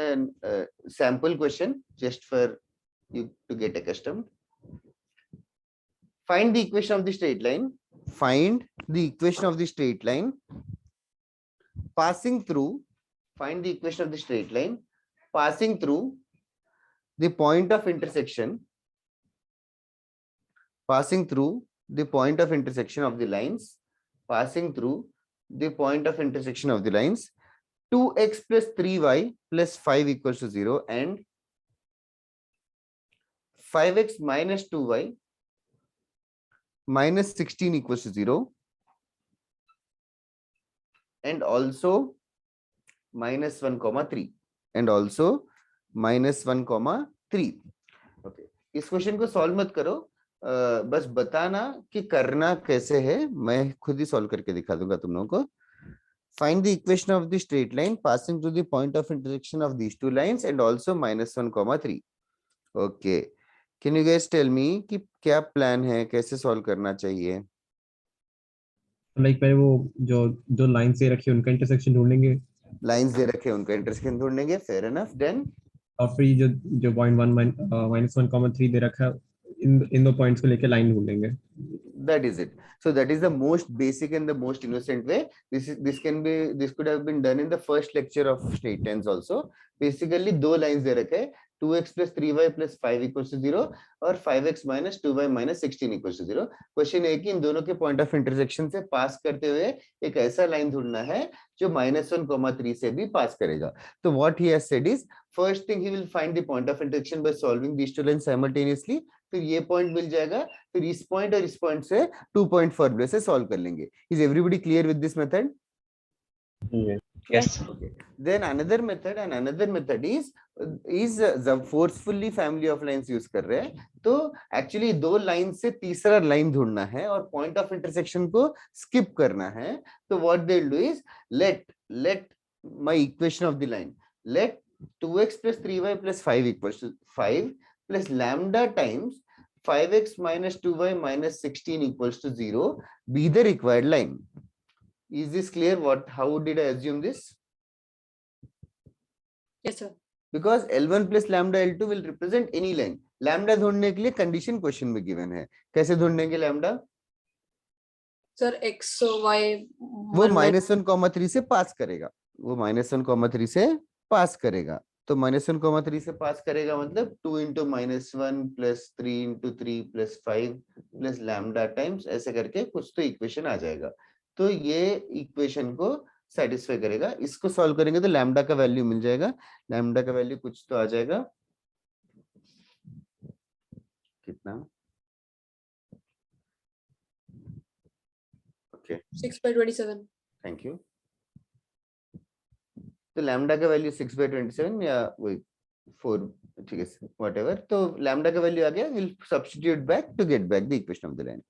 a sample question just for you to get accustomed. Find the equation of the straight line. Find the equation of the straight line passing through. Find the equation of the straight line passing through the point of intersection. Passing through the point of intersection of the lines. Passing through the point of intersection of the lines. 2x plus 3y plus 5 equals to 0 and 5x minus 2y minus 16 equals to 0 and also minus 1 comma 3 and also minus 1 comma 3. Okay. इस question को solve मत करो, बस बताना कि करना कैसे है, मैं खुद ही सॉल्व करके दिखा दूंगा तुम लोगों को. Find the equation of the straight line passing through the point of intersection of these two lines and also minus 1 comma 3. Okay. Can you guys tell me कि क्या प्लान है, कैसे सॉल्व करना चाहिए? लाइक पहले वो जो लाइन से रखे उनका इंटरसेक्शन ढूंढेंगे. लाइंस दे रखे उनका इंटरसेक्शन ढूंढेंगे. Fair enough. देन और फिर जो पॉइंट 1 माइनस 1 कॉमा 3 दे रखा है, इन दो पॉइंट्स को लेके लाइन ढूंढेंगे. that is it. So that is the most basic and the most innocent way. This could have been done in the first lecture of straight lines also. Basically दो lines दे रखे, 2x plus 3y plus 5 equals to 0 और 5x minus 2y minus 16 equals to 0. Question है कि इन दोनों के point of intersection से पास करते हुए एक ऐसा लाइन ढूंढना है जो -1, 3 से भी पास करेगा. तो what he has said is, first thing he will find the point of intersection by solving these two lines simultaneously. फिर ये पॉइंट मिल जाएगा, फिर इस पॉइंट और इस पॉइंट से 2 पॉइंट फॉर्मूले से सॉल्व कर लेंगे. Is everybody clear with this method? Yes. Okay. Then another method is the forcefully family of lines use कर रहे हैं. तो actually दो लाइन से तीसरा लाइन ढूंढना है और पॉइंट ऑफ इंटरसेक्शन को स्किप करना है. तो what they'll do is, let my equation of the line, let 2x plus 3y plus 5 equals to 5 plus lambda times 5x minus 2y minus 16 equals to 0 be the required line. Is this clear? How did I assume this? Yes, sir. Because L1 plus lambda L2 will represent any line. Lambda ढूंढने के लिए condition question में given है. कैसे ढूंढेंगे lambda? Sir, x y वो -1, 3 से pass करेगा. वो -1, 3 से पास करेगा. तो -1, 3 से पास करेगा मतलब 2 into -1 plus 3 into 3 plus 5 plus lambda times ऐसे करके कुछ तो इक्वेशन आ जाएगा. तो ये इक्वेशन को सेटिस्फाई करेगा. इसको सॉल्व करेंगे तो लैम्डा का वैल्यू मिल जाएगा. लैम्डा का वैल्यू कुछ तो आ जाएगा, कितना? ओके 6/27. Thank you. तो लैम्डा का वैल्यू 6/27 या वही 4, ठीक है, व्हाटएवर. तो लैम्डा का वैल्यू आ गया. Will substitute back to get back the equation of the line.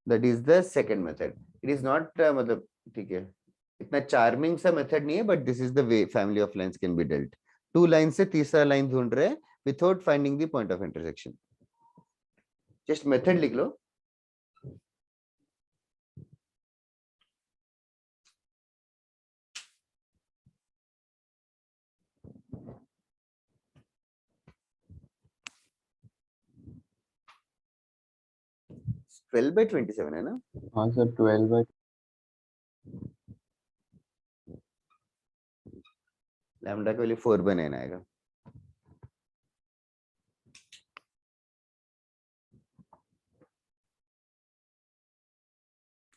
That is the second method. It is not मतलब ठीक है, इतना चार्मिंग सा मेथड नहीं है, but this is the way family of lines can be dealt. 2 line से तीसरा line ढूंढ रहे हैं without finding the point of intersection. Just method लिख लो. It's 12/27 है ना? हाँ सर 12/. लैम्डा का वैल्यू 4/9 आएगा.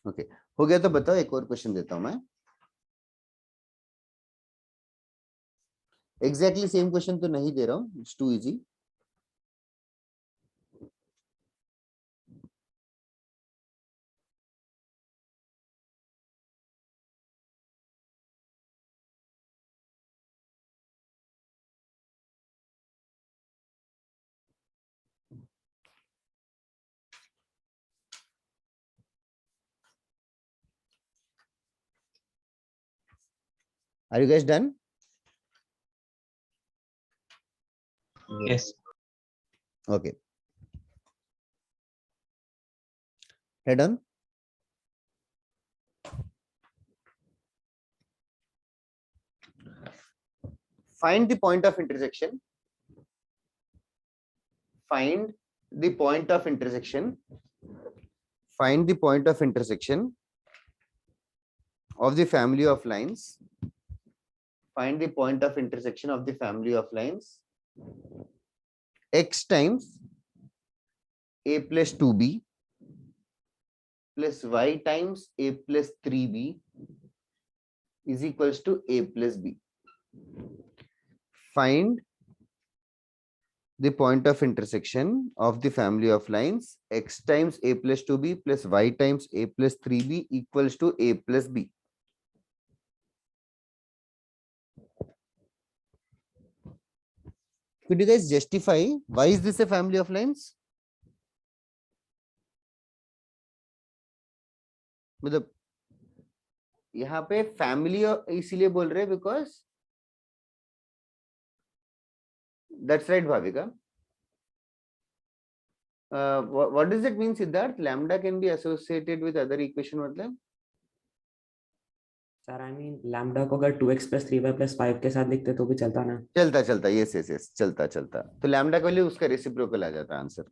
ओके हो गया. तो बताओ, एक और क्वेश्चन देता हूं मैं. एग्जैक्टली सेम क्वेश्चन तो नहीं दे रहा हूं, it's too easy. Are you guys done? Yes. Okay. head on. Find the point of intersection. Find the point of intersection. Find the point of intersection of the family of lines. Find the point of intersection of the family of lines x times a plus 2b plus y times a plus 3b is equals to a plus b. Find the point of intersection of the family of lines x times a plus 2b plus y times a plus 3b equals to a plus b. Could you guys justify why is this a family of lines? मतलब यहाँ पे family इसीलिए बोल रहे because that's right Bhavika. What does it mean Siddharth? Lambda can be associated with other equation मतलब sir I mean lambda को अगर 2x + 3y + 5 के साथ लिखते तो भी चलता ना. चलता यस यस यस चलता तो लैम्डा के लिए उसका रेसिप्रोकल आ जाता आंसर.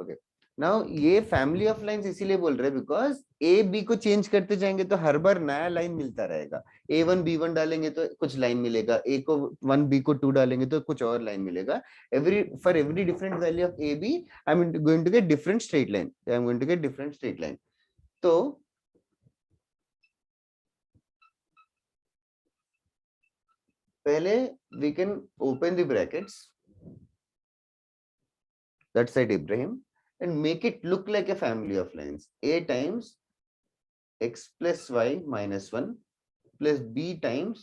ओके नाउ ये फैमिली ऑफ लाइंस इसीलिए बोल रहे हैं बिकॉज ए बी को चेंज करते जाएंगे तो हर बार नया लाइन मिलता रहेगा. A1 B1 डालेंगे तो कुछ लाइन मिलेगा, ए को 1 B को 2 डालेंगे तो कुछ और लाइन मिलेगा. For every different value of A b I am going to get different straight line. तो पहले we can open the brackets that side Ibrahim and make it look like a family of lines. A times x plus y minus 1 plus b times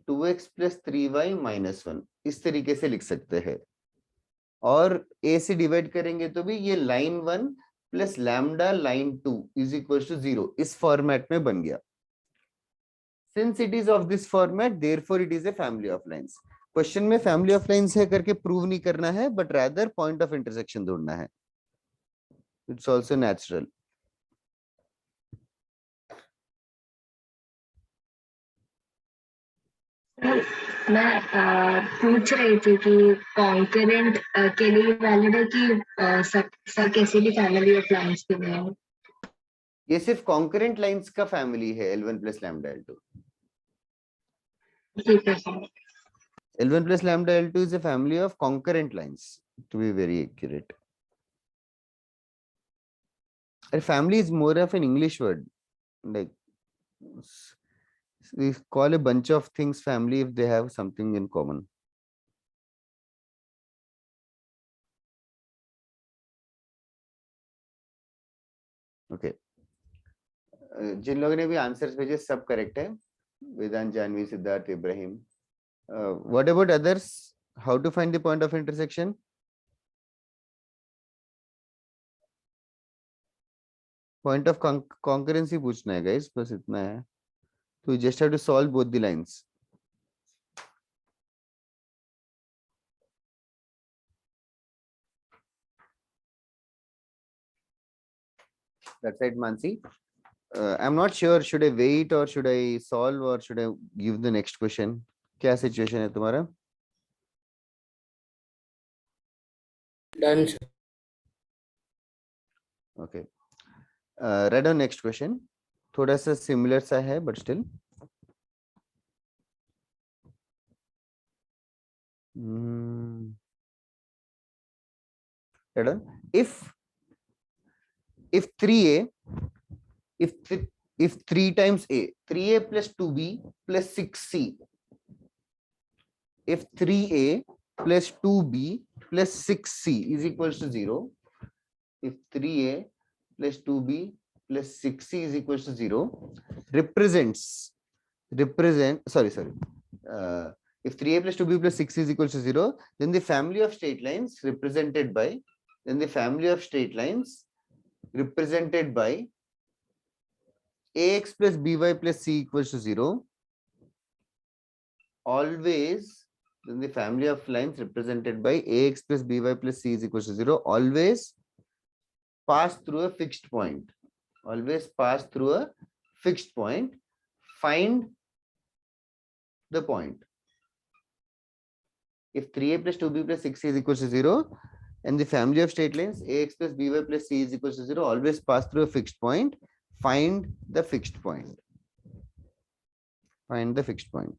2x plus 3y minus 1 इस तरीके से लिख सकते हैं. और a से divide करेंगे तो भी ये line 1 plus lambda line 2 is equal to 0 इस फॉर्मेट में बन गया. Since it is of this format, therefore it is a family of lines. Question में फैमिली ऑफ लाइंस है करके प्रूव नहीं करना है but rather point of intersection ढूंढना है. It's also natural. मैं पूछ रही थी कि कॉन्करेंट के लिए वैलिड है कि सर कैसे भी फैमिली ऑफ लाइंस के लिए है? ये सिर्फ कॉन्करेंट लाइंस का फैमिली है L1 plus lambda L2. ठीक है sir. L1 plus lambda L2 is a family of concurrent lines, to be very accurate. A family is more of an English word. Like we call a bunch of things family if they have something in common. Okay. जिन लोगों ने भी answers भेजे सब correct है. वेदांत, Janvi, Siddharth, Ibrahim. What about others? How to find the point of intersection? Point of concurrency पूछना है guys, बस इतना है. So you just have to solve both the lines. That's right, Mansi. I'm not sure should I wait or should I solve or should I give the next question? क्या situation है तुम्हारा? Done sir. Okay write down next question. थोड़ा सा similar सा है but still write down. if 3a if 3 times a 3a plus 2b plus 6c if 3a plus 2b plus 6c is equals to 0, if 3a plus 2b plus 6c is equals to 0, if 3a plus 2b plus 6c is equals to 0, then the family of straight lines represented by ax plus by plus c equals to 0 always then the family of lines represented by ax plus by plus c is equal to 0 always pass through a fixed point. Always pass through a fixed point. Find the point. If 3a plus 2b plus 6c is equal to 0, and the family of straight lines ax plus by plus c is equal to 0 always pass through a fixed point. Find the fixed point. Find the fixed point.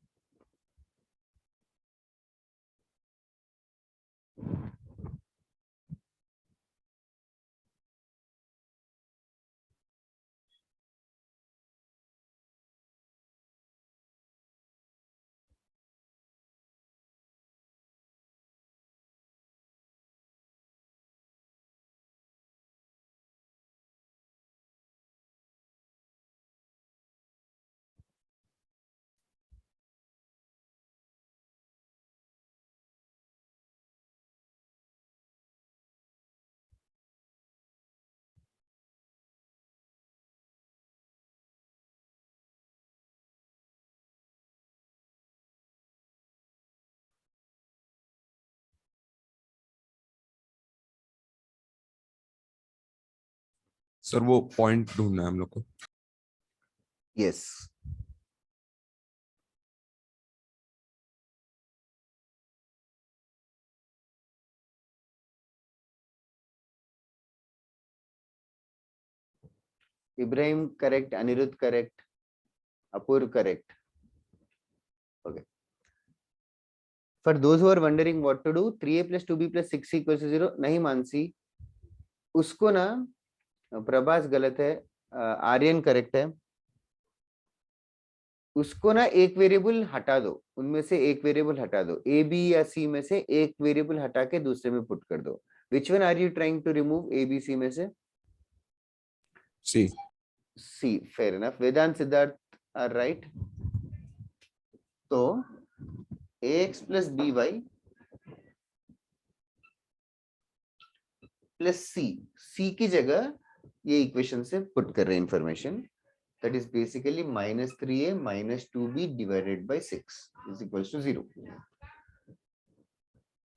Sir वो point ढूंढना है हम लोग को. Yes. Ibrahim correct, Anirudh correct, Apur correct. Okay. For those who are wondering what to do, 3a plus 2b plus 6c equals to 0. नहीं मानसी, उसको ना प्रभास गलत है, आर्यन करेक्ट है. उसको ना एक वेरिएबल हटा दो, उनमें से एक वेरिएबल हटा दो. ए बी या सी में से एक वेरिएबल हटा के दूसरे में पुट कर दो. Which one are you trying to remove? A, B, C में से? C. C. Fair enough. Vedant, Siddharth are right. तो ax plus by plus c की जगह ये इक्वेशन से पुट कर रहे हैं information. That is basically minus 3a minus 2b divided by 6 is equals to 0.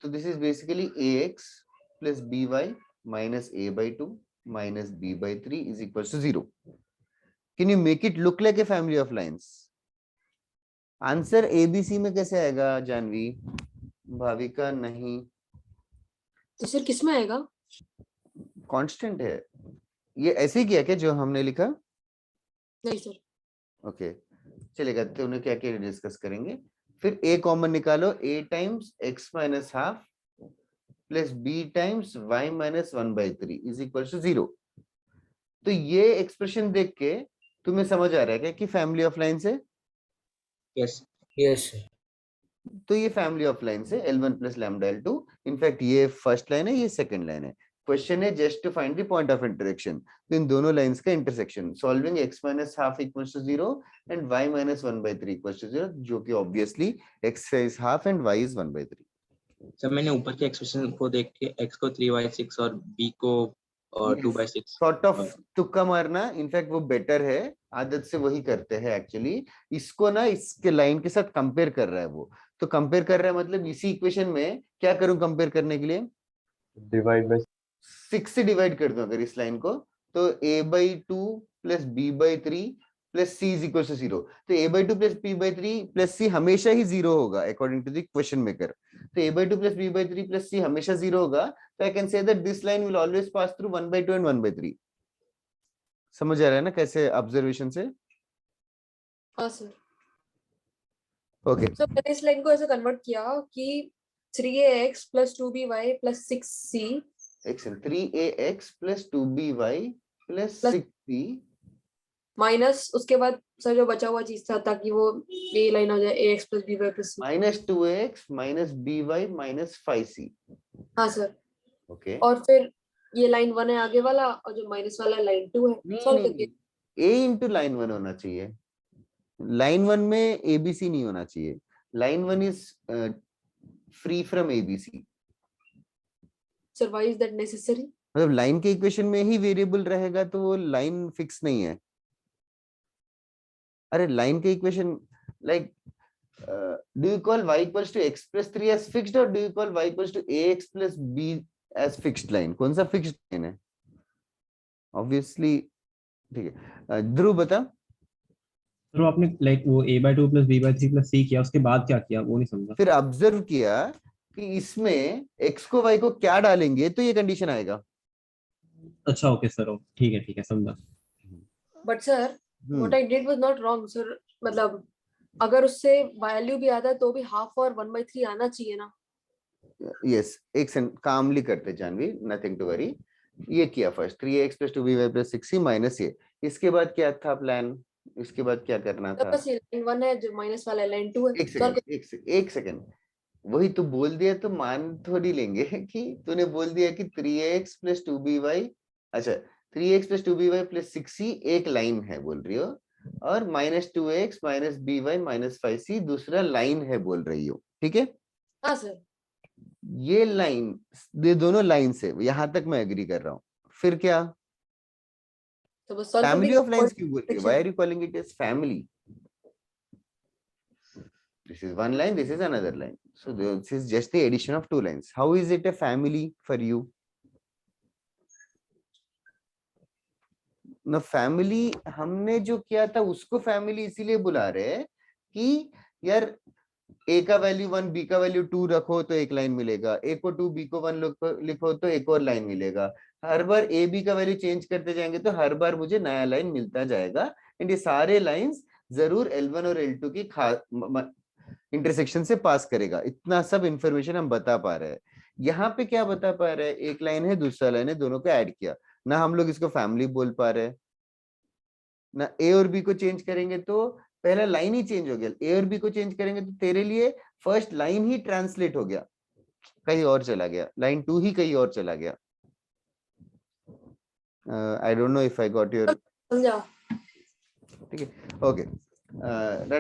So this is basically ax plus by minus a by 2 minus b by 3 is equals to 0. Can you make it look like a family of lines? Answer ABC में कैसे आएगा जानवी? भाविका नहीं. तो sir किस में आएगा? Constant है ये. ऐसे ही किया क्या जो हमने लिखा? नहीं सर. ओके चलेगा. तो उन्हें क्या क्या डिस्कस करेंगे. फिर a कॉमन निकालो. a times x minus half plus b times y minus 1/3 is equal to 0. तो ये एक्सप्रेशन देख के तुम्हें समझ आ रहा है क्या कि फैमिली ऑफ लाइन्स है? Yes yes. तो ये फैमिली ऑफ लाइन्स है L1 plus lambda L2. In fact ये फर्स्ट लाइन है, ये सेकंड लाइन है. क्वेश्चन है just to find the point of intersection. तो इन दोनों लाइंस का intersection solving x minus half equals to 0 and y minus 1/3 equals to 0, जो कि obviously x is half and y is 1/3. Sir मैंने ऊपर के एक्सप्रेशन को देख के x को 3/6 और b को 2/6 सॉर्ट ऑफ तुक्का मारना. इनफैक्ट वो बेटर है, आदत से वही करते हैं एक्चुअली. इसको ना इसके लाइन के साथ कंपेयर कर रहा है वो. तो कंपेयर कर रहा है मतलब इसी इक्वेशन में क्या करूं कंपेयर करने के लिए? डिवाइड बाय 6 से डिवाइड कर दूं अगर इस लाइन को, तो a/2 plus b/3 plus c is equal to 0. तो a/2 plus b/3 plus c हमेशा ही 0 होगा according to the question maker. तो a/2 plus b/3 plus c हमेशा 0 होगा. तो I can say that this line will always pass through 1/2 and 1/3. समझ आ रहा है ना कैसे ऑब्जर्वेशन से? हाँ सर. ओके तो मैंने इस लाइन को ऐसे कन्वर्ट किया कि 3ax plus 2by plus 6c excellent. 3ax plus 2by plus 6c minus उसके बाद सर जो बचा हुआ चीज था ताकि वो ये लाइन हो जाए ax plus by plus c minus 2ax minus by minus 5c. हाँ सर. ओके और फिर ये लाइन 1 है आगे वाला और जो माइनस वाला लाइन 2 है. सॉल्व करके a into line 1 होना चाहिए. लाइन 1 में abc नहीं होना चाहिए. Line 1 is free from abc. Sir why is that necessary? मतलब लाइन के इक्वेशन में ही वेरिएबल रहेगा तो वो लाइन फिक्स नहीं है. अरे लाइन के equation like do you call y equals to x plus 3 as fixed or do you call y equals to ax plus b as fixed line? कौन सा fixed line है? Obviously, ठीक है। ध्रुव बता। तो आपने लाइक वो a/2 + b/3 + c किया, उसके बाद क्या किया वो नहीं समझा। फिर ऑब्जर्व किया कि इसमें x को y को क्या डालेंगे तो ये कंडीशन आएगा। अच्छा ओके सर, ठीक है समझा। But sir what I did was not wrong sir, मतलब अगर उससे वैल्यू भी आता है तो भी हाफ और 1/3 आना चाहिए ना। यस, एक सेकंड कामली करते जानवी, नथिंग टू वरी। ये किया first 3x + 2by + 6c minus ये। इसके बाद क्या था प्लान? इसके बाद क्या करना तो था? बस ये लाइन 1 है जो माइनस वाला लाइन 2 है। एक सेकंड वही तो बोल दिया तो मान थोड़ी लेंगे कि तूने बोल दिया कि 3x + 2by, अच्छा 3x + 2by + 6c एक लाइन है बोल रही हो, और -2x - by - 5c दूसरा लाइन है बोल रही हो, ठीक है? हाँ सर। ये लाइन, ये दोनों लाइन से यहां तक मैं एग्री कर रहा हूँ। फिर क्या? तो बस सॉल्व फैमिली ऑफ लाइंस क्यों बोल रही है? Why are you calling it as family? This is one line, this is another line. So this is just the addition of two lines. How is it a family for you? ना family हमने जो किया था उसको family इसीलिए बुला रहे हैं कि यार a का वैल्यू 1, b का वैल्यू 2 रखो तो एक लाइन मिलेगा, a को 2 b को 1 लिखो तो एक और लाइन मिलेगा। हर बार a b का वैल्यू चेंज करते जाएंगे तो हर बार मुझे नया लाइन मिलता जाएगा। एंड ये सारे लाइंस जरूर L1 और L2 की इंटरसेक्शन से पास करेगा। इतना सब इंफॉर्मेशन हम बता पा रहे हैं। यहाँ पे क्या बता पा रहे हैं? एक लाइन है, दूसरा लाइन है, दोनों को ऐड किया ना। हम लोग इसको फैमिली बोल पा रहे हैं ना। ए और बी को चेंज करेंगे तो पहला लाइन ही चेंज हो गया। ए और बी को चेंज करेंगे तो तेरे लिए फर्स्ट लाइन ही ट्रांसलेट हो गया, कहीं और चला गया, लाइन 2 ही कहीं और चला गया। आई don't know if I got your, समझा? ठीक है, okay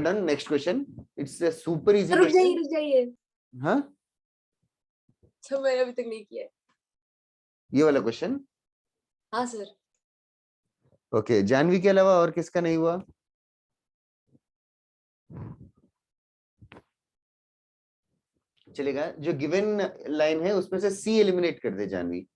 done. Next question, it's a super easy रुक क्वेश्चन। जाइए। हाँ, सब मैंने अभी तक नहीं किया है। ये वाला क्वेश्चन। हाँ सर। ओके, जानवी के अलावा और किसका नहीं हुआ? चलेगा, जो गिवन लाइन है उसमें से सी एलिमिनेट कर दे Janvi.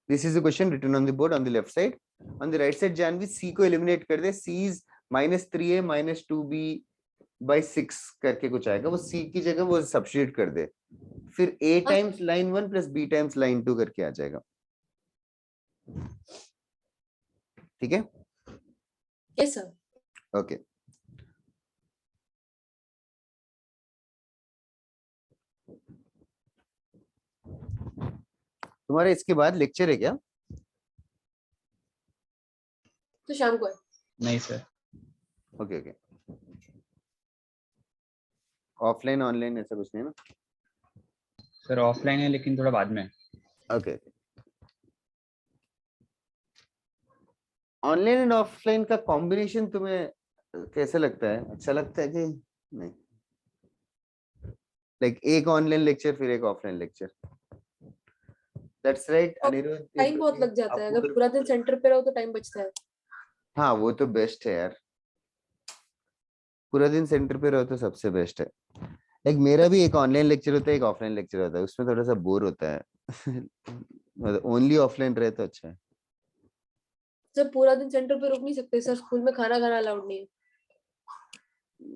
This is a question written on the board on the left side. On the right side Janvi C को eliminate कर दे। C is -3a - 2b/6 करके कुछ आएगा, वो C की जगह वो सब्स्टिट्यूट कर दे। फिर a times line 1 + b times line 2 करके आ जाएगा। ठीक है? Yes sir. ओके, तुम्हारा इसके बाद लेक्चर है क्या? तो शाम को है। नहीं sir. Okay okay, offline online ऐसा कुछ नहीं ना? सर ऑफलाइन है लेकिन थोड़ा बाद में। ओके, ऑनलाइन एंड ऑफलाइन का कॉम्बिनेशन तुम्हें कैसे लगता है? अच्छा लगता है कि नहीं? लाइक एक ऑनलाइन लेक्चर फिर एक offline lecture. That's right Anirudh. Time बहुत लग जाता है, अगर पूरा दिन सेंटर पे रहो तो टाइम बचता है। हाँ वो तो बेस्ट है यार, पूरा दिन सेंटर पे रहो तो सबसे बेस्ट है। लाइक मेरा भी एक ऑनलाइन लेक्चर होता है, एक ऑफलाइन लेक्चर होता है, उसमें थोड़ा सा बोर होता है। मतलब ओनली ऑफलाइन रहे तो अच्छा है। सर पूरा दिन सेंटर पे रुक नहीं सकते सर, स्कूल में खाना अलाउड नहीं है।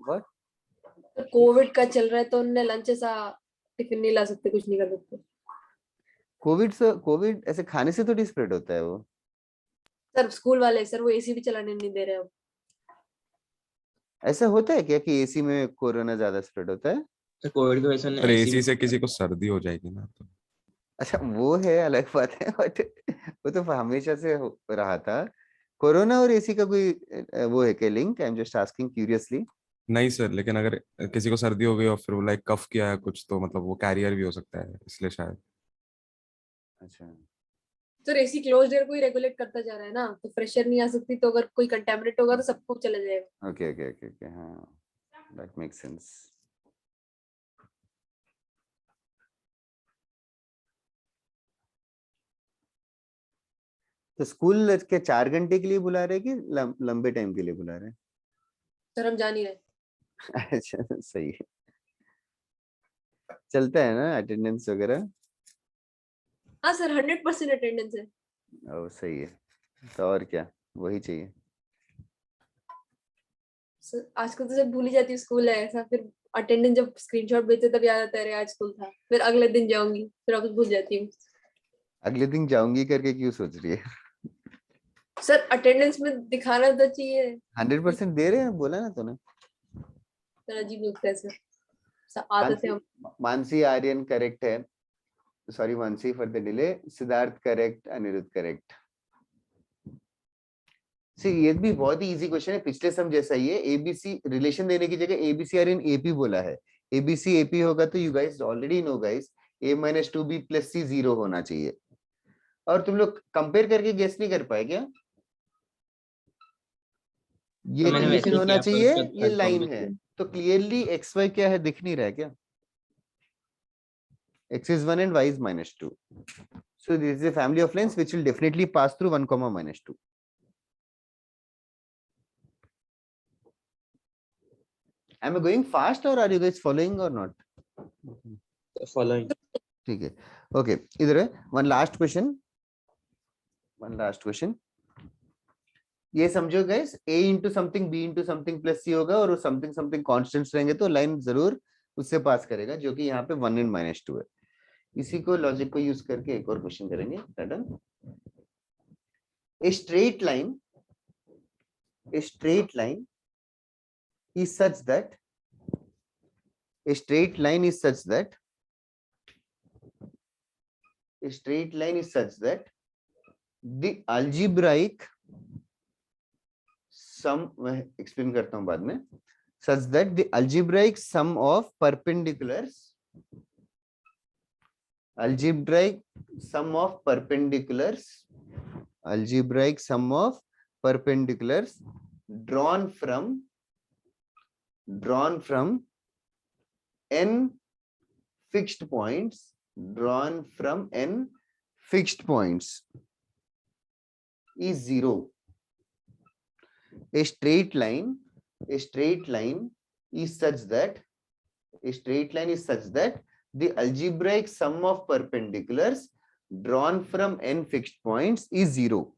व्हाट? कोविड का चल रहा है तो उन्हें लंच ऐसा टिफिन नहीं ला सकते, कुछ नहीं कर सकते। कोविड ऐसे खाने से थोड़ी स्प्रेड होता है वो। सर स्कूल वाले सर वो एसी भी चलाने नहीं दे रहे अब। ऐसा होता है क्या कि एसी में कोरोना ज्यादा स्प्रेड होता है? तो कोविड की वजह पर से एसी से किसी को सर्दी हो जाएगी ना तो। अच्छा वो है, अलग बात है, बट वो तो हमेशा से रहा था। कोरोना और एसी का कोई वो है क्या link? I am just asking curiously. नहीं सर, लेकिन अगर किसी को सर्दी हो गई और फिर वो लाइक कफ किया है कुछ तो मतलब वो कैरियर भी हो सकता है, इसलिए शायद। अच्छा, सर एसी क्लोज्ड एयर को ही रेगुलेट करता जा रहा है ना, तो प्रेशर नहीं आ सकती, तो अगर कोई कंटेमिनेट होगा तो सबको चला जाएगा। ओके ओके ओके ओके, हाँ, दैट मेक्स सेंस। तो स्कूल के 4 घंटे के लिए बुला रहे हैं कि लंबे टाइम के लिए बुला रहे हैं? सर हम जा नहीं रहे। अच्छा, सही है, चलता है ना अटेंडेंस वगैरह? हाँ सर 100% अटेंडेंस है। ओ सही है, तो और क्या, वही चाहिए। सर आजकल तो सब भूल ही जाती हूँ स्कूल है ऐसा, फिर अटेंडेंस जब स्क्रीनशॉट भेजते तब याद आता है अरे आज स्कूल था, फिर अगले दिन जाऊंगी फिर वापस भूल जाती हूँ। अगले दिन जाऊंगी करके क्यों सोच रही है? सर अटेंडेंस में दिखाना तो चाहिए। 100% दे रहे हैं, बोला ना तूने। सर अजीब लगता है सर, आदत है मानसी, हम। मानसी आर्यन करेक्ट है, sorry Mansi for the delay. Siddharth correct, Aniruddh correct. सी ये भी बहुत ही इजी क्वेश्चन है, पिछले सम जैसा ही है। एबीसी रिलेशन देने की जगह एबीसी आर इन एपी बोला है, एबीसी एपी होगा तो you guys already know guys, a - 2b + c 0 होना चाहिए। और तुम लोग कंपेयर करके गेस नहीं कर पाए क्या? ये मैंने रिलेशन वैसे ही होना किया, पर चाहिए, उसका ये थर्ड फॉर्म लाइन में है, किया। तो क्लियरली एक्स वाई क्या है दिख नहीं रहा है क्या? x is 1 and y is -2. So this is a family of lines which will definitely pass through 1, -2. Am I going fast or are you guys following or not? Following. ठीक है, okay, इधर है वन लास्ट क्वेश्चन। ये समझो guys, a into something b into something plus c होगा, और वो something something constants रहेंगे तो लाइन जरूर उससे पास करेगा, जो कि यहाँ पे 1 and -2 है। इसी को लॉजिक को यूज करके एक और क्वेश्चन करेंगे। Pattern, a straight line is such that a straight line is such that the algebraic sum, मैं एक्सप्लेन करता हूं बाद में, such that the algebraic sum of perpendiculars drawn from n fixed points is 0. A straight line is such that the algebraic sum of perpendiculars drawn from n fixed points is 0.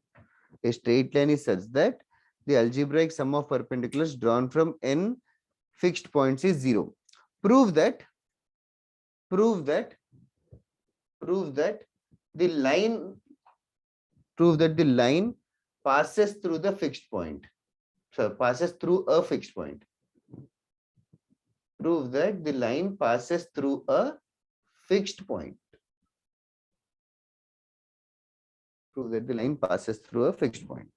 A straight line is such that the algebraic sum of perpendiculars drawn from n fixed points is 0. Prove that the line passes through the fixed point. So passes through a fixed point. Prove that the line passes through a fixed point. Prove that the line passes through a fixed point.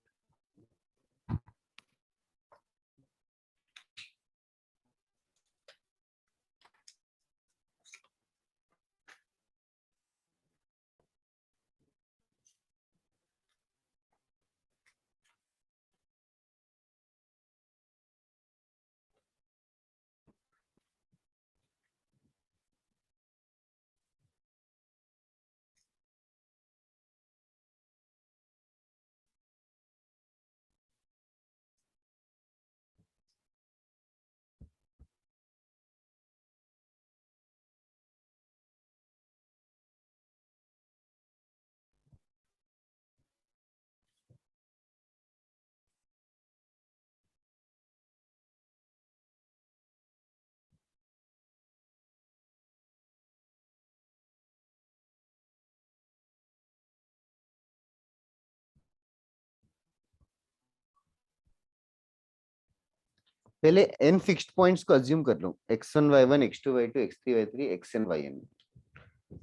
पहले n fixed points को assume कर लो, x1 y1 x2 y2 x3 y3 xn yn,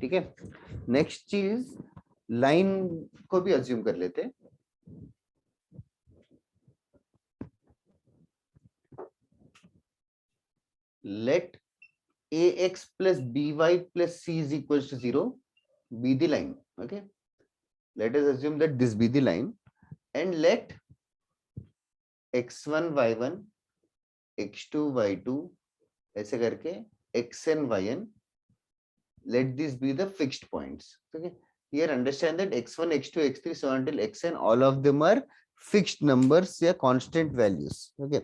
ठीक है। Next चीज, line को भी assume कर लेते हैं। Let ax plus by plus c is equals to 0 be the line, okay। let us assume that this be the line and let x1 y1 x2 y2 ऐसे करके xn yn let this be the fixed points. Okay, here understand that x1 x2 x3 so until xn all of them are fixed numbers या constant values. Okay,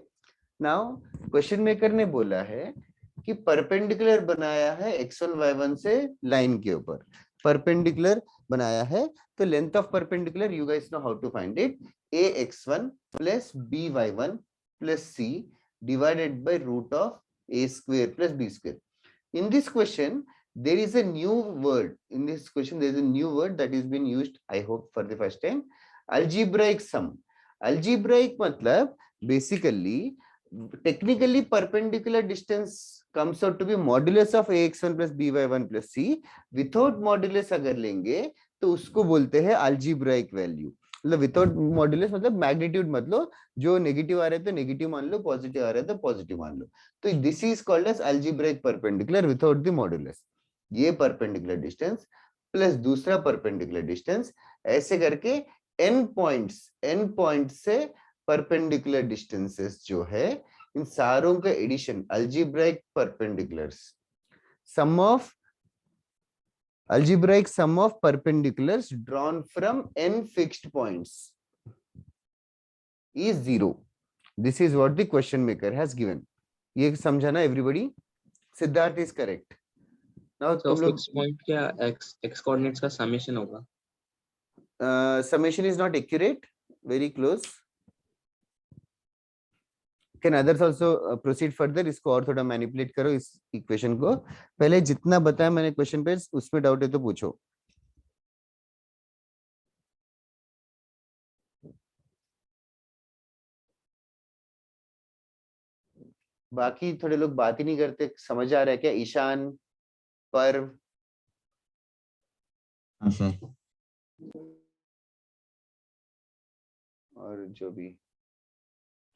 now question maker ने बोला है कि perpendicular बनाया है x1 y1 से line के ऊपर, परपेंडिकुलर बनाया है, तो length of perpendicular you guys know how to find it, ax1 plus by1 plus c divided by root of a square plus b square. In this question there is a new word, in this question there is a new word that is been used, I hope for the first time, algebraic sum. Algebraic मतलब basically technically perpendicular distance comes out to be modulus of ax1 plus by1 plus c. Without modulus अगर लेंगे तो उसको बोलते हैं algebraic value. मतलब without modulus मतलब magnitude मत लो, जो नेगेटिव आ रहे तो नेगेटिव मान लो, पॉजिटिव आ रहे तो पॉजिटिव मान लो. तो this is called as algebraic perpendicular without the modulus. ये परपेंडिकुलर डिस्टेंस प्लस दूसरा परपेंडिकुलर डिस्टेंस, ऐसे करके n पॉइंट्स से परपेंडिकुलर डिस्टेंसेस जो है इन सारों का addition algebraic perpendiculars, sum of algebraic sum of perpendiculars drawn from n fixed points is 0. This is what the question maker has given. ये समझाना everybody? Siddharth is correct. Now So fixed point क्या x coordinates का summation होगा? Summation is not accurate, very close. Can others also proceed further? इसको और थोड़ा manipulate करो इस इक्वेशन को. पहले जितना बताया मैंने क्वेश्चन पे, उसमें डाउट है तो पूछो. बाकी थोड़े लोग बात ही नहीं करते, समझ आ रहा है क्या? ईशान, पर्व, और जो भी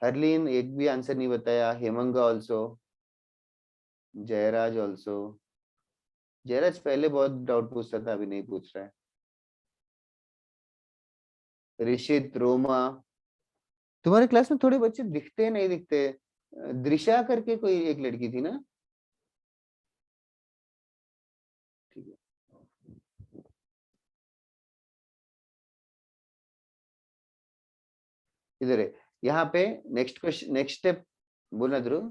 हरलीन एक भी आंसर नहीं बताया. हेमंगा ऑल्सो, जयराज ऑल्सो. जयराज पहले बहुत डाउट पूछता था, अभी नहीं पूछ रहा है. ऋषित, रोमा, तुम्हारे क्लास में थोड़े बच्चे दिखते हैं नहीं दिखते? दृशा करके कोई एक लड़की थी ना? ठीक है. इधर है. यहाँ पे नेक्स्ट क्वेश्चन, नेक्स्ट स्टेप बोलना ध्रुव.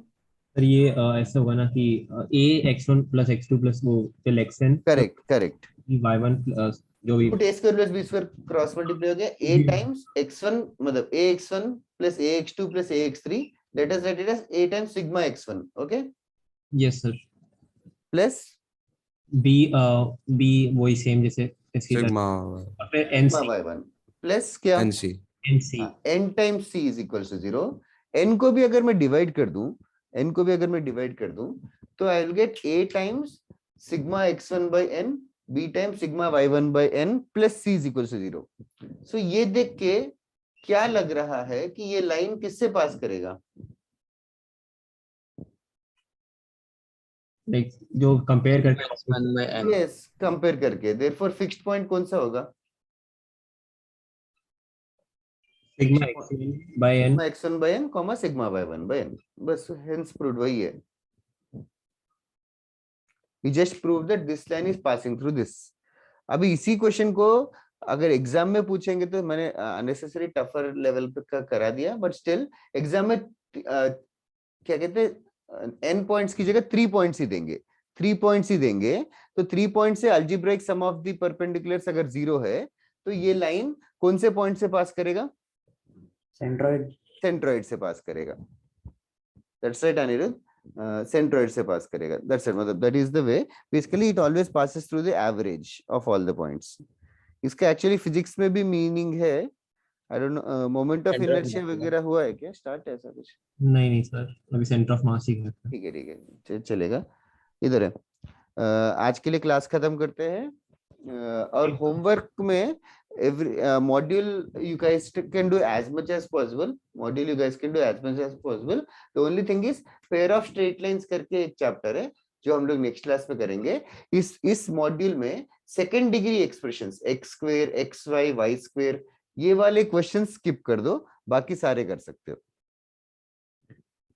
सर ये ऐसा होगा ना कि a x1 plus x2 plus वो till xn. Correct correct. y1 plus जो भी a square plus b square cross multiply हो गया. a टाइम्स x1 मतलब ax1 plus ax2 plus ax3, let us write it as a times sigma x1. okay, yes sir. plus b वही same जैसे sigma फिर n sigma y1 plus क्या? nc nc n times c is equals to 0. n को भी अगर मैं divide कर दूं, n को भी अगर मैं डिवाइड कर दूं तो I will get a times sigma x1 by n, b times sigma y1 by n plus c is equals to 0. so ये देख के क्या लग रहा है कि ये लाइन किससे पास करेगा? लाइक जो कंपेयर करके यस, कंपेयर करके. देयरफॉर फिक्स्ड पॉइंट कौन सा होगा? Sigma x1 by n sigma x1 by n, sigma y1 by n. बस hence proved वही है. We just proved that this line is passing through this. अभी इसी क्वेश्चन को अगर एग्जाम में पूछेंगे तो मैंने अननेसेसरी टफर लेवल पे का करा दिया, बट स्टिल एग्जाम में क्या कहते हैं, n पॉइंट्स की जगह 3 पॉइंट्स ही देंगे. 3 पॉइंट्स ही देंगे तो 3 पॉइंट से algebraic sum of the perpendiculars अगर 0 है तो ये लाइन कौन से पॉइंट से पास करेगा? सेंट्रॉइड से पास करेगा. दैट्स राइट अनिरुद्ध, सेंट्रॉइड से पास करेगा. That's it. मतलब that is the way. Basically it always passes through the average of all the points. इसका एक्चुअली फिजिक्स में भी मीनिंग है. I don't know moment of inertia वगैरह हुआ है क्या स्टार्ट, ऐसा कुछ? नहीं सर, अभी सेंटर ऑफ मास ही है. ठीक है चलेगा. इधर है. आज के लिए क्लास खत्म करते हैं. और होमवर्क में every module you guys can do as much as possible. The only thing is pair of straight lines करके एक चैप्टर है, जो हम लोग नेक्स्ट क्लास में करेंगे। इस मॉड्यूल में second degree expressions x square, x y, y square, ये वाले क्वेश्चन स्किप कर दो, बाकी सारे कर सकते हो।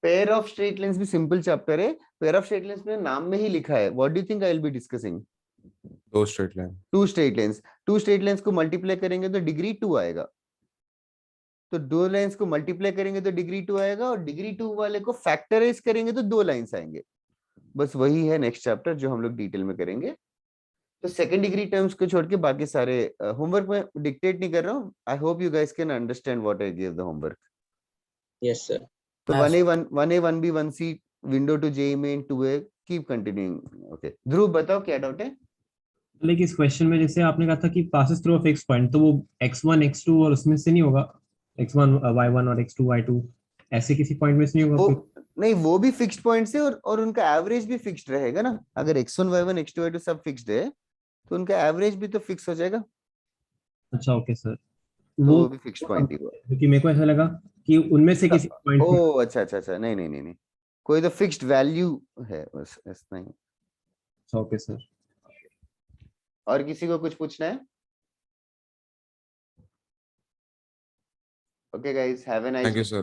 पेयर ऑफ स्ट्रेट लाइंस भी सिंपल चैप्टर है। पेयर ऑफ स्ट्रेट लाइंस में नाम में ही लिखा है। What do you think I will be discussing? दो straight line, two straight lines. Two straight lines को मल्टीप्लाई करेंगे तो डिग्री 2 आएगा। तो दो लाइंस को मल्टीप्लाई करेंगे तो डिग्री 2 आएगा, और डिग्री 2 वाले को फैक्टराइज करेंगे तो 2 लाइंस आएंगे। बस वही है नेक्स्ट चैप्टर जो हम लोग डिटेल में करेंगे। तो सेकंड डिग्री टर्म्स को छोड़ के बाकी सारे होमवर्क में डिक्टेट नहीं कर रहा हूँ। I hope you guys can understand what I give the homework. Yes, sir. तो 1A 1B 1C window to JEE Main 2A keep continuing. Okay Dhruv बताओ क्या डाउट है? लेकिन इस क्वेश्चन में जैसे आपने कहा था कि passes through a fix point, तो वो x1 x2 और उसमें से नहीं होगा, x1 y1 और x2 y2 ऐसे किसी पॉइंट में से नहीं होगा? वो नहीं, वो भी फिक्स्ड पॉइंट्स है, और उनका एवरेज भी फिक्स्ड रहेगा ना। अगर x1 y1 x2 y2 सब फिक्स्ड है तो उनका एवरेज भी तो फिक्स हो जाएगा। अच्छा ओके सर, तो वो भी फिक्स्ड पॉइंट ही हुआ। क्योंकि मेरे को ऐसा लगा कि उनमें से किसी पॉइंट में। ओ अच्छा अच्छा अच्छा, नहीं नहीं नहीं नहीं, कोई तो फिक्स्ड वैल्यू है बस, ऐसा नहीं। Okay sir. और किसी को कुछ पूछना है? Okay guys, have a nice thank you sir.